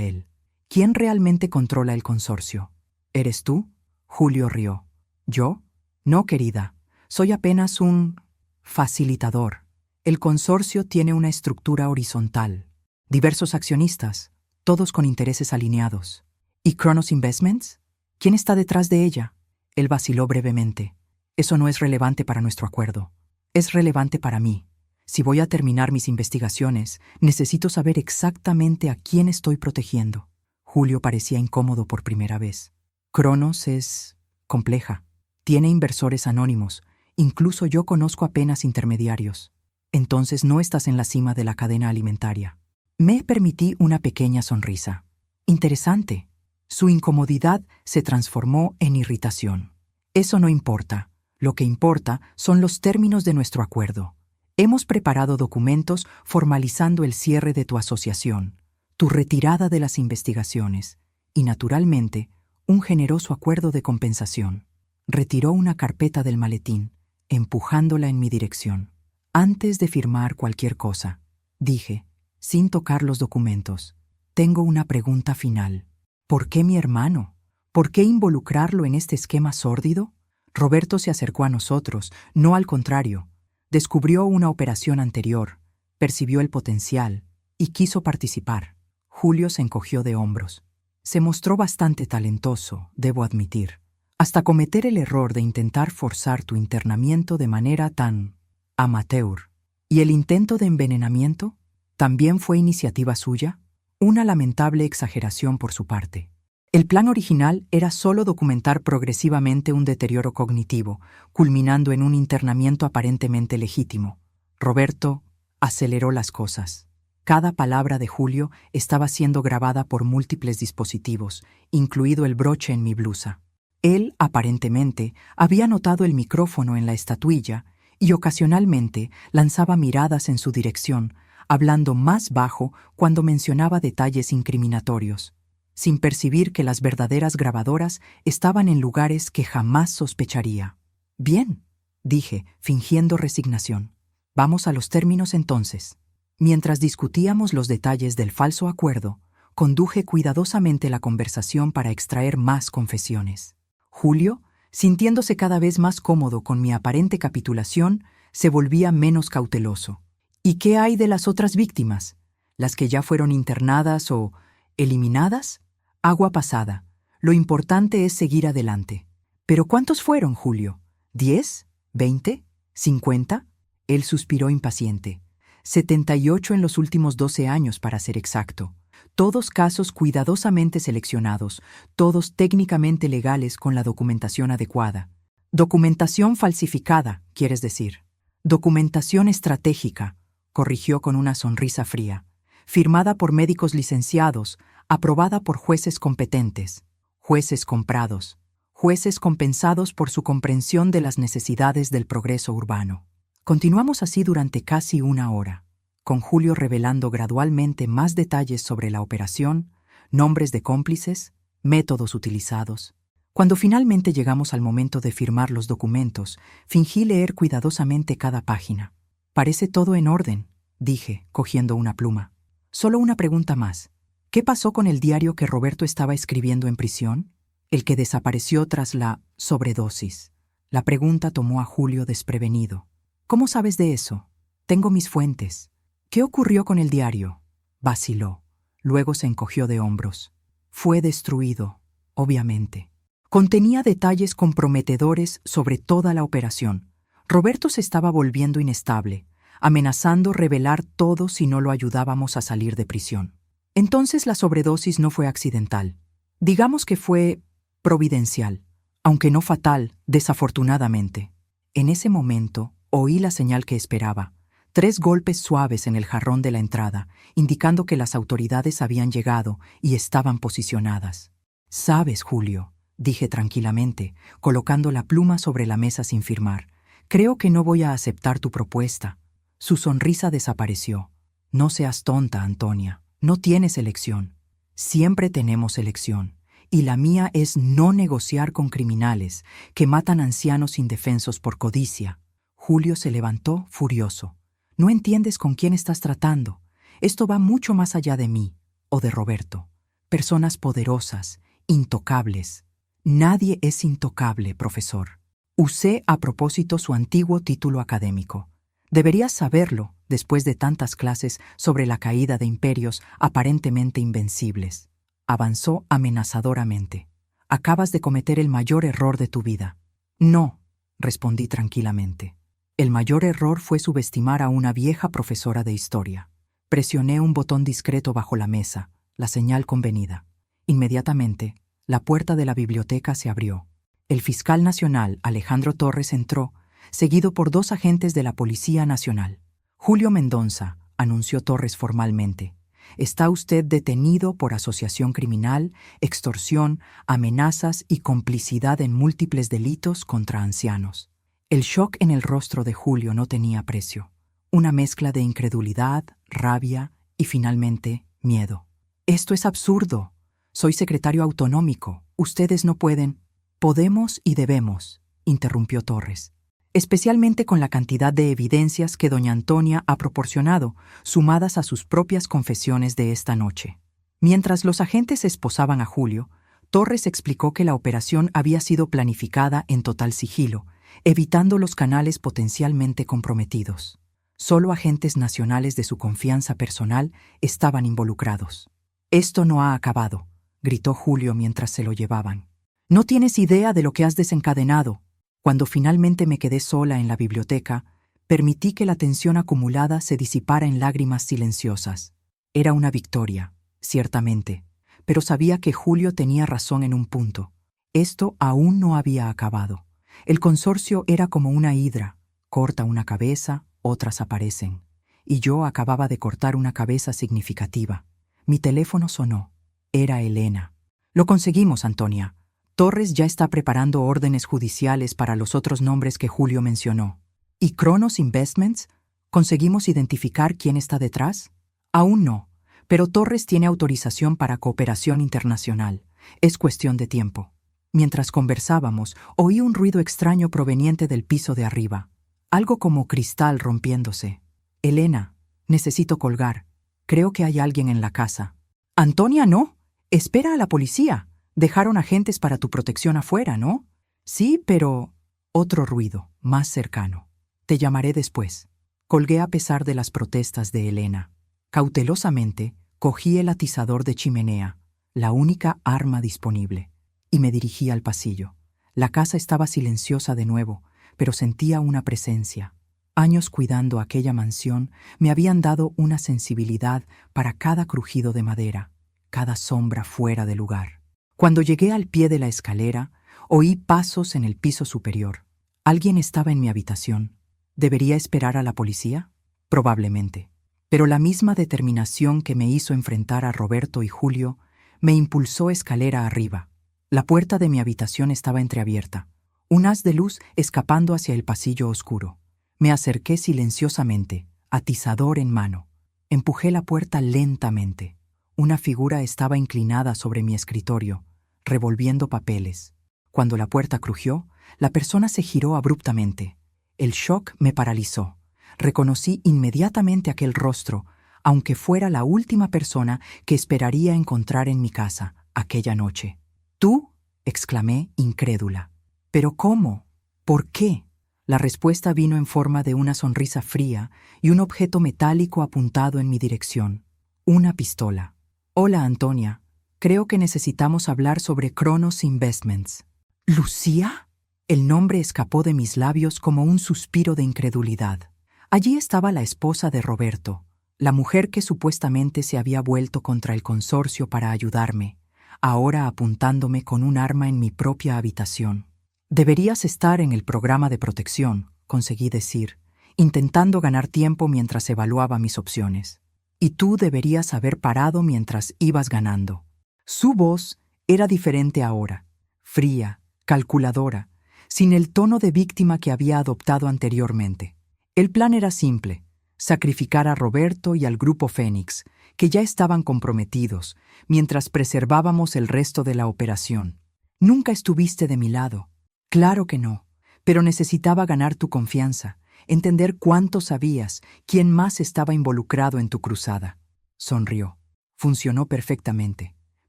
Speaker 1: él. «¿Quién realmente controla el consorcio? ¿Eres tú?». Julio rió. «¿Yo? No, querida. Soy apenas un facilitador. El consorcio tiene una estructura horizontal. Diversos accionistas, todos con intereses alineados. ¿Y Kronos Investments? ¿Quién está detrás de ella?». Él vaciló brevemente. «Eso no es relevante para nuestro acuerdo. Es relevante para mí. Si voy a terminar mis investigaciones, necesito saber exactamente a quién estoy protegiendo». Julio parecía incómodo por primera vez. «Kronos es compleja. Tiene inversores anónimos. Incluso yo conozco apenas intermediarios. Entonces no estás en la cima de la cadena alimentaria». Me permití una pequeña sonrisa. Interesante. Su incomodidad se transformó en irritación. «Eso no importa. Lo que importa son los términos de nuestro acuerdo. Hemos preparado documentos formalizando el cierre de tu asociación, tu retirada de las investigaciones y, naturalmente, un generoso acuerdo de compensación». Retiró una carpeta del maletín, empujándola en mi dirección. «Antes de firmar cualquier cosa», dije, sin tocar los documentos, «tengo una pregunta final. ¿Por qué mi hermano? ¿Por qué involucrarlo en este esquema sórdido? Roberto se acercó a nosotros, no al contrario. Descubrió una operación anterior, percibió el potencial y quiso participar. Julio se encogió de hombros. Se mostró bastante talentoso, debo admitir, hasta cometer el error de intentar forzar tu internamiento de manera tan amateur. ¿Y el intento de envenenamiento? ¿También fue iniciativa suya? Una lamentable exageración por su parte. El plan original era solo documentar progresivamente un deterioro cognitivo, culminando en un internamiento aparentemente legítimo. Roberto aceleró las cosas. Cada palabra de Julio estaba siendo grabada por múltiples dispositivos, incluido el broche en mi blusa. Él, aparentemente, había notado el micrófono en la estatuilla y ocasionalmente lanzaba miradas en su dirección, hablando más bajo cuando mencionaba detalles incriminatorios, sin percibir que las verdaderas grabadoras estaban en lugares que jamás sospecharía. «Bien», dije, fingiendo resignación. «Vamos a los términos entonces». Mientras discutíamos los detalles del falso acuerdo, conduje cuidadosamente la conversación para extraer más confesiones. Julio, sintiéndose cada vez más cómodo con mi aparente capitulación, se volvía menos cauteloso. ¿Y qué hay de las otras víctimas? ¿Las que ya fueron internadas o eliminadas? Agua pasada. Lo importante es seguir adelante. ¿Pero cuántos fueron, Julio? ¿10? ¿20? ¿50? Él suspiró impaciente. 78 en los últimos 12 años, para ser exacto. Todos casos cuidadosamente seleccionados, todos técnicamente legales con la documentación adecuada. Documentación falsificada, quieres decir. Documentación estratégica, corrigió con una sonrisa fría. Firmada por médicos licenciados, aprobada por jueces competentes. Jueces comprados. Jueces compensados por su comprensión de las necesidades del progreso urbano. Continuamos así durante casi una hora, con Julio revelando gradualmente más detalles sobre la operación, nombres de cómplices, métodos utilizados. Cuando finalmente llegamos al momento de firmar los documentos, fingí leer cuidadosamente cada página. «Parece todo en orden», dije, cogiendo una pluma. «Solo una pregunta más. ¿Qué pasó con el diario que Roberto estaba escribiendo en prisión? El que desapareció tras la sobredosis». La pregunta tomó a Julio desprevenido. «¿Cómo sabes de eso? Tengo mis fuentes». «¿Qué ocurrió con el diario?». Vaciló. Luego se encogió de hombros. «Fue destruido, obviamente». Contenía detalles comprometedores sobre toda la operación. Roberto se estaba volviendo inestable, amenazando revelar todo si no lo ayudábamos a salir de prisión. Entonces la sobredosis no fue accidental. Digamos que fue providencial, aunque no fatal, desafortunadamente. En ese momento oí la señal que esperaba. 3 golpes suaves en el jarrón de la entrada, indicando que las autoridades habían llegado y estaban posicionadas. «Sabes, Julio», dije tranquilamente, colocando la pluma sobre la mesa sin firmar, «creo que no voy a aceptar tu propuesta». Su sonrisa desapareció. «No seas tonta, Antonia. No tienes elección». «Siempre tenemos elección, y la mía es no negociar con criminales que matan ancianos indefensos por codicia». Julio se levantó furioso. «No entiendes con quién estás tratando. Esto va mucho más allá de mí o de Roberto. Personas poderosas, intocables». «Nadie es intocable, profesor». Usé a propósito su antiguo título académico. Deberías saberlo después de tantas clases sobre la caída de imperios aparentemente invencibles. Avanzó amenazadoramente. «Acabas de cometer el mayor error de tu vida». «No», respondí tranquilamente. «El mayor error fue subestimar a una vieja profesora de historia». Presioné un botón discreto bajo la mesa, la señal convenida. Inmediatamente, la puerta de la biblioteca se abrió. El fiscal nacional, Alejandro Torres, entró, seguido por 2 agentes de la Policía Nacional. «Julio Mendonça», anunció Torres formalmente, «está usted detenido por asociación criminal, extorsión, amenazas y complicidad en múltiples delitos contra ancianos». El shock en el rostro de Julio no tenía precio. Una mezcla de incredulidad, rabia y, finalmente, miedo. «Esto es absurdo. Soy secretario autonómico. Ustedes no pueden». «Podemos y debemos», interrumpió Torres. «Especialmente con la cantidad de evidencias que doña Antonia ha proporcionado, sumadas a sus propias confesiones de esta noche». Mientras los agentes esposaban a Julio, Torres explicó que la operación había sido planificada en total sigilo, evitando los canales potencialmente comprometidos. Solo agentes nacionales de su confianza personal estaban involucrados. «Esto no ha acabado», gritó Julio mientras se lo llevaban. «No tienes idea de lo que has desencadenado». Cuando finalmente me quedé sola en la biblioteca, permití que la tensión acumulada se disipara en lágrimas silenciosas. Era una victoria, ciertamente, pero sabía que Julio tenía razón en un punto. Esto aún no había acabado. El consorcio era como una hidra, corta una cabeza, otras aparecen. Y yo acababa de cortar una cabeza significativa. Mi teléfono sonó. Era Elena. «Lo conseguimos, Antonia. Torres ya está preparando órdenes judiciales para los otros nombres que Julio mencionó. ¿Y Cronos Investments? ¿Conseguimos identificar quién está detrás?» «Aún no, pero Torres tiene autorización para cooperación internacional. Es cuestión de tiempo». Mientras conversábamos, oí un ruido extraño proveniente del piso de arriba. Algo como cristal rompiéndose. «Elena, necesito colgar. Creo que hay alguien en la casa». «Antonia, no. Espera a la policía. Dejaron agentes para tu protección afuera, ¿no?» «Sí, pero...» Otro ruido, más cercano. «Te llamaré después». Colgué a pesar de las protestas de Elena. Cautelosamente, cogí el atizador de chimenea, la única arma disponible, y me dirigí al pasillo. La casa estaba silenciosa de nuevo, pero sentía una presencia. Años cuidando aquella mansión me habían dado una sensibilidad para cada crujido de madera, cada sombra fuera de lugar. Cuando llegué al pie de la escalera, oí pasos en el piso superior. Alguien estaba en mi habitación. ¿Debería esperar a la policía? Probablemente. Pero la misma determinación que me hizo enfrentar a Roberto y Julio me impulsó escalera arriba. La puerta de mi habitación estaba entreabierta, un haz de luz escapando hacia el pasillo oscuro. Me acerqué silenciosamente, atizador en mano. Empujé la puerta lentamente. Una figura estaba inclinada sobre mi escritorio, revolviendo papeles. Cuando la puerta crujió, la persona se giró abruptamente. El shock me paralizó. Reconocí inmediatamente aquel rostro, aunque fuera la última persona que esperaría encontrar en mi casa aquella noche. «¿Tú?», exclamé, incrédula. «¿Pero cómo? ¿Por qué?». La respuesta vino en forma de una sonrisa fría y un objeto metálico apuntado en mi dirección. Una pistola. «Hola, Antonia. Creo que necesitamos hablar sobre Cronos Investments». «¿Lucía?». El nombre escapó de mis labios como un suspiro de incredulidad. Allí estaba la esposa de Roberto, la mujer que supuestamente se había vuelto contra el consorcio para ayudarme, ahora apuntándome con un arma en mi propia habitación. «Deberías estar en el programa de protección», conseguí decir, intentando ganar tiempo mientras evaluaba mis opciones. «Y tú deberías haber parado mientras ibas ganando». Su voz era diferente ahora, fría, calculadora, sin el tono de víctima que había adoptado anteriormente. El plan era simple: sacrificar a Roberto y al Grupo Fénix, que ya estaban comprometidos, mientras preservábamos el resto de la operación. «Nunca estuviste de mi lado». «Claro que no, pero necesitaba ganar tu confianza, entender cuánto sabías, quién más estaba involucrado en tu cruzada». Sonrió. «Funcionó perfectamente.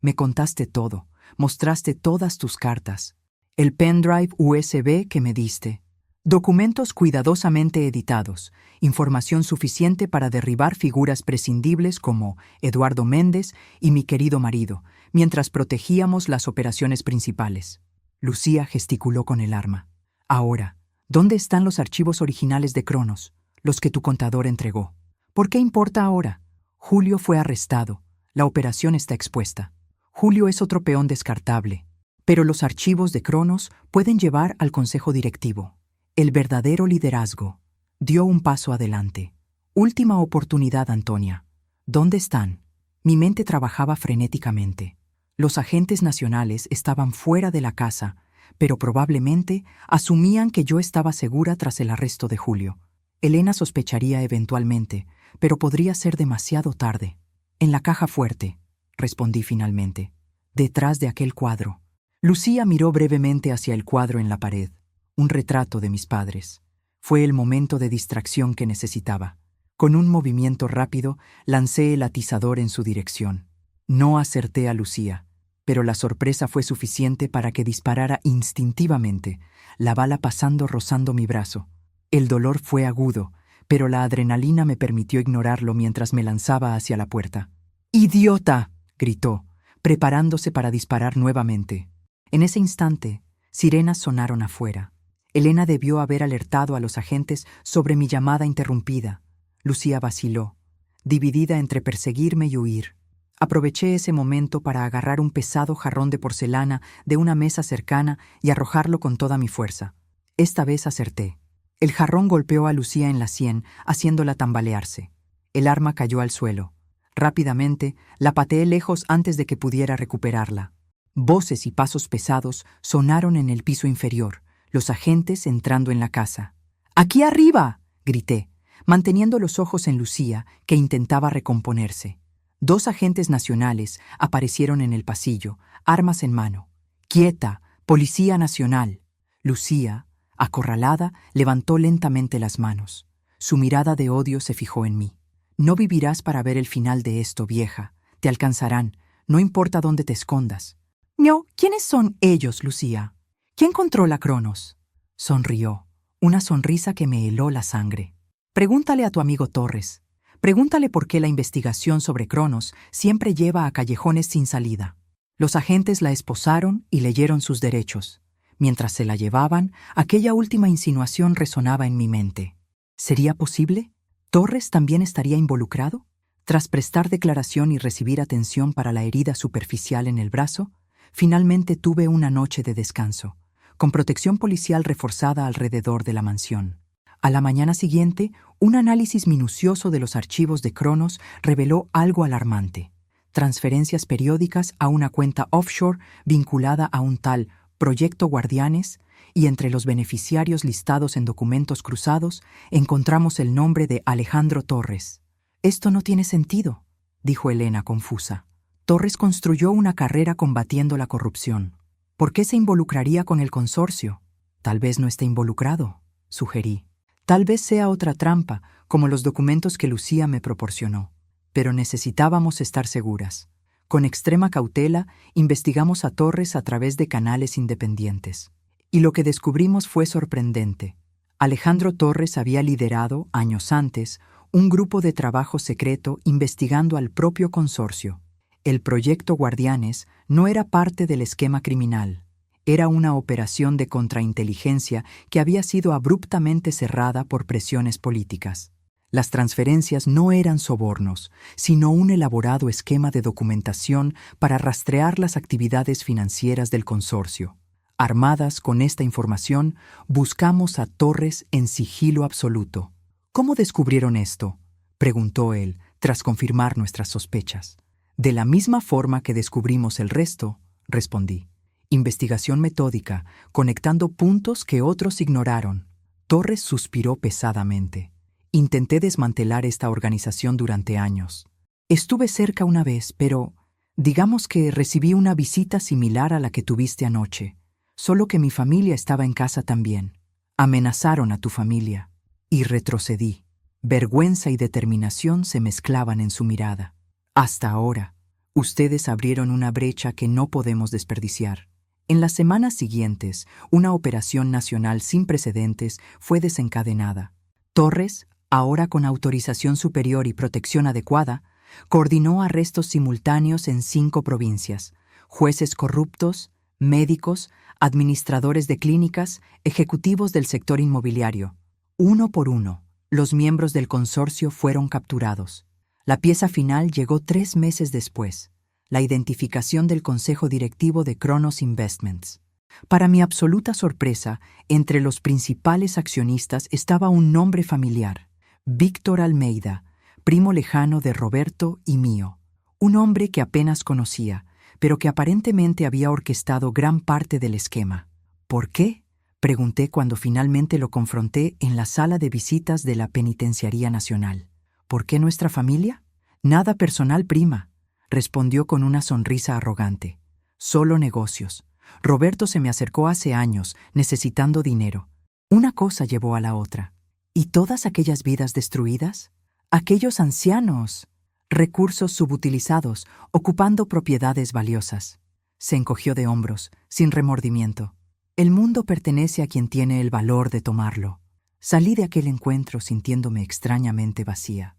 Speaker 1: Me contaste todo, mostraste todas tus cartas. El pendrive USB que me diste. Documentos cuidadosamente editados, información suficiente para derribar figuras prescindibles como Eduardo Méndez y mi querido marido, mientras protegíamos las operaciones principales». Lucía gesticuló con el arma. «Ahora, ¿dónde están los archivos originales de Cronos, los que tu contador entregó? ¿Por qué importa ahora? Julio fue arrestado. La operación está expuesta. Julio es otro peón descartable. Pero los archivos de Cronos pueden llevar al consejo directivo. El verdadero liderazgo». Dio un paso adelante. «Última oportunidad, Antonia. ¿Dónde están?». Mi mente trabajaba frenéticamente. Los agentes nacionales estaban fuera de la casa, pero probablemente asumían que yo estaba segura tras el arresto de Julio. Elena sospecharía eventualmente, pero podría ser demasiado tarde. «En la caja fuerte», respondí finalmente, «detrás de aquel cuadro». Lucía miró brevemente hacia el cuadro en la pared, un retrato de mis padres. Fue el momento de distracción que necesitaba. Con un movimiento rápido, lancé el atizador en su dirección. No acerté a Lucía, pero la sorpresa fue suficiente para que disparara instintivamente, la bala pasando rozando mi brazo. El dolor fue agudo, pero la adrenalina me permitió ignorarlo mientras me lanzaba hacia la puerta. ¡Idiota!, gritó, preparándose para disparar nuevamente. En ese instante, sirenas sonaron afuera. Elena debió haber alertado a los agentes sobre mi llamada interrumpida. Lucía vaciló, dividida entre perseguirme y huir. Aproveché ese momento para agarrar un pesado jarrón de porcelana de una mesa cercana y arrojarlo con toda mi fuerza. Esta vez acerté. El jarrón golpeó a Lucía en la sien, haciéndola tambalearse. El arma cayó al suelo. Rápidamente, la pateé lejos antes de que pudiera recuperarla. Voces y pasos pesados sonaron en el piso inferior, los agentes entrando en la casa. ¡Aquí arriba!, grité, manteniendo los ojos en Lucía, que intentaba recomponerse. 2 agentes nacionales aparecieron en el pasillo, armas en mano. ¡Quieta! ¡Policía Nacional! Lucía, acorralada, levantó lentamente las manos. Su mirada de odio se fijó en mí. No vivirás para ver el final de esto, vieja. Te alcanzarán, no importa dónde te escondas. No, ¿quiénes son ellos, Lucía? ¿Quién controla Cronos? Sonrió, una sonrisa que me heló la sangre. Pregúntale a tu amigo Torres. Pregúntale por qué la investigación sobre Cronos siempre lleva a callejones sin salida. Los agentes la esposaron y leyeron sus derechos. Mientras se la llevaban, aquella última insinuación resonaba en mi mente. ¿Sería posible? ¿Torres también estaría involucrado? Tras prestar declaración y recibir atención para la herida superficial en el brazo, finalmente tuve una noche de descanso, con protección policial reforzada alrededor de la mansión. A la mañana siguiente, un análisis minucioso de los archivos de Cronos reveló algo alarmante. Transferencias periódicas a una cuenta offshore vinculada a un tal Proyecto Guardianes, y entre los beneficiarios listados en documentos cruzados encontramos el nombre de Alejandro Torres. «Esto no tiene sentido», dijo Elena confusa. Torres construyó una carrera combatiendo la corrupción. ¿Por qué se involucraría con el consorcio? Tal vez no esté involucrado, sugerí. Tal vez sea otra trampa, como los documentos que Lucía me proporcionó. Pero necesitábamos estar seguras. Con extrema cautela, investigamos a Torres a través de canales independientes. Y lo que descubrimos fue sorprendente. Alejandro Torres había liderado, años antes, un grupo de trabajo secreto investigando al propio consorcio. El Proyecto Guardianes no era parte del esquema criminal. Era una operación de contrainteligencia que había sido abruptamente cerrada por presiones políticas. Las transferencias no eran sobornos, sino un elaborado esquema de documentación para rastrear las actividades financieras del consorcio. Armadas con esta información, buscamos a Torres en sigilo absoluto. ¿Cómo descubrieron esto?, preguntó él, tras confirmar nuestras sospechas. De la misma forma que descubrimos el resto, respondí. Investigación metódica, conectando puntos que otros ignoraron. Torres suspiró pesadamente. Intenté desmantelar esta organización durante años. Estuve cerca una vez, pero digamos que recibí una visita similar a la que tuviste anoche, solo que mi familia estaba en casa también. Amenazaron a tu familia. Y retrocedí. Vergüenza y determinación se mezclaban en su mirada. Hasta ahora, ustedes abrieron una brecha que no podemos desperdiciar. En las semanas siguientes, una operación nacional sin precedentes fue desencadenada. Torres, ahora con autorización superior y protección adecuada, coordinó arrestos simultáneos en 5 provincias: jueces corruptos, médicos, administradores de clínicas, ejecutivos del sector inmobiliario. Uno por uno, los miembros del consorcio fueron capturados. La pieza final llegó 3 meses después: la identificación del consejo directivo de Cronos Investments. Para mi absoluta sorpresa, entre los principales accionistas estaba un nombre familiar: Víctor Almeida, primo lejano de Roberto y mío. Un hombre que apenas conocía, pero que aparentemente había orquestado gran parte del esquema. ¿Por qué?, pregunté cuando finalmente lo confronté en la sala de visitas de la Penitenciaría Nacional. ¿Por qué nuestra familia? Nada personal, prima, respondió con una sonrisa arrogante. Solo negocios. Roberto se me acercó hace años, necesitando dinero. Una cosa llevó a la otra. ¿Y todas aquellas vidas destruidas? Aquellos ancianos. Recursos subutilizados, ocupando propiedades valiosas. Se encogió de hombros, sin remordimiento. El mundo pertenece a quien tiene el valor de tomarlo. Salí de aquel encuentro sintiéndome extrañamente vacía.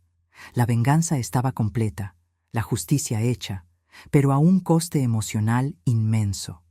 Speaker 1: La venganza estaba completa, la justicia hecha, pero a un coste emocional inmenso.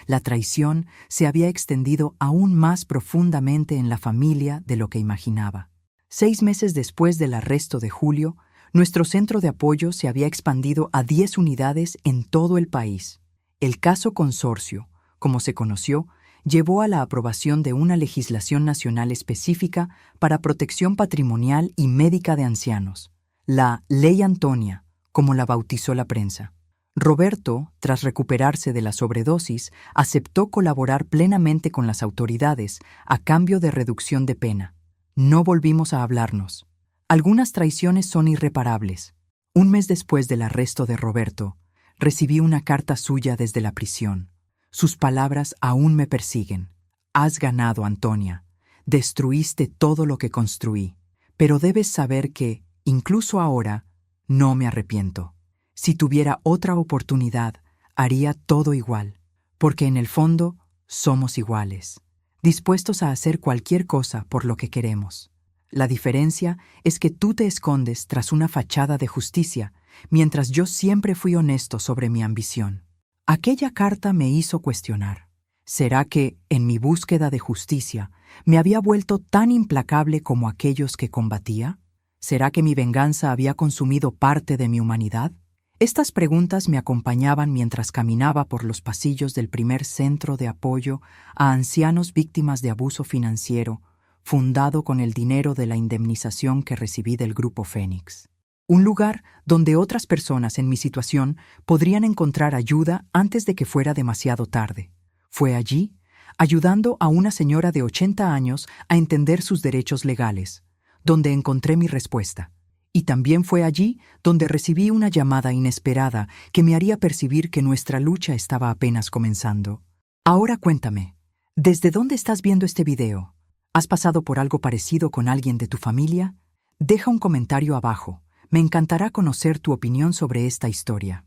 Speaker 1: La traición se había extendido aún más profundamente en la familia de lo que imaginaba. 6 meses después del arresto de Julio, nuestro centro de apoyo se había expandido a 10 unidades en todo el país. El caso Consorcio, como se conoció, llevó a la aprobación de una legislación nacional específica para protección patrimonial y médica de ancianos, la Ley Antonia, como la bautizó la prensa. Roberto, tras recuperarse de la sobredosis, aceptó colaborar plenamente con las autoridades a cambio de reducción de pena. No volvimos a hablarnos. Algunas traiciones son irreparables. Un mes después del arresto de Roberto, recibí una carta suya desde la prisión. Sus palabras aún me persiguen. Has ganado, Antonia. Destruiste todo lo que construí. Pero debes saber que, incluso ahora, no me arrepiento. Si tuviera otra oportunidad, haría todo igual, porque en el fondo somos iguales, dispuestos a hacer cualquier cosa por lo que queremos. La diferencia es que tú te escondes tras una fachada de justicia, mientras yo siempre fui honesto sobre mi ambición. Aquella carta me hizo cuestionar. ¿Será que, en mi búsqueda de justicia, me había vuelto tan implacable como aquellos que combatía? ¿Será que mi venganza había consumido parte de mi humanidad? Estas preguntas me acompañaban mientras caminaba por los pasillos del primer centro de apoyo a ancianos víctimas de abuso financiero, fundado con el dinero de la indemnización que recibí del Grupo Fénix. Un lugar donde otras personas en mi situación podrían encontrar ayuda antes de que fuera demasiado tarde. Fue allí, ayudando a una señora de 80 años a entender sus derechos legales, donde encontré mi respuesta. Y también fue allí donde recibí una llamada inesperada que me haría percibir que nuestra lucha estaba apenas comenzando. Ahora cuéntame, ¿desde dónde estás viendo este video? ¿Has pasado por algo parecido con alguien de tu familia? Deja un comentario abajo. Me encantará conocer tu opinión sobre esta historia.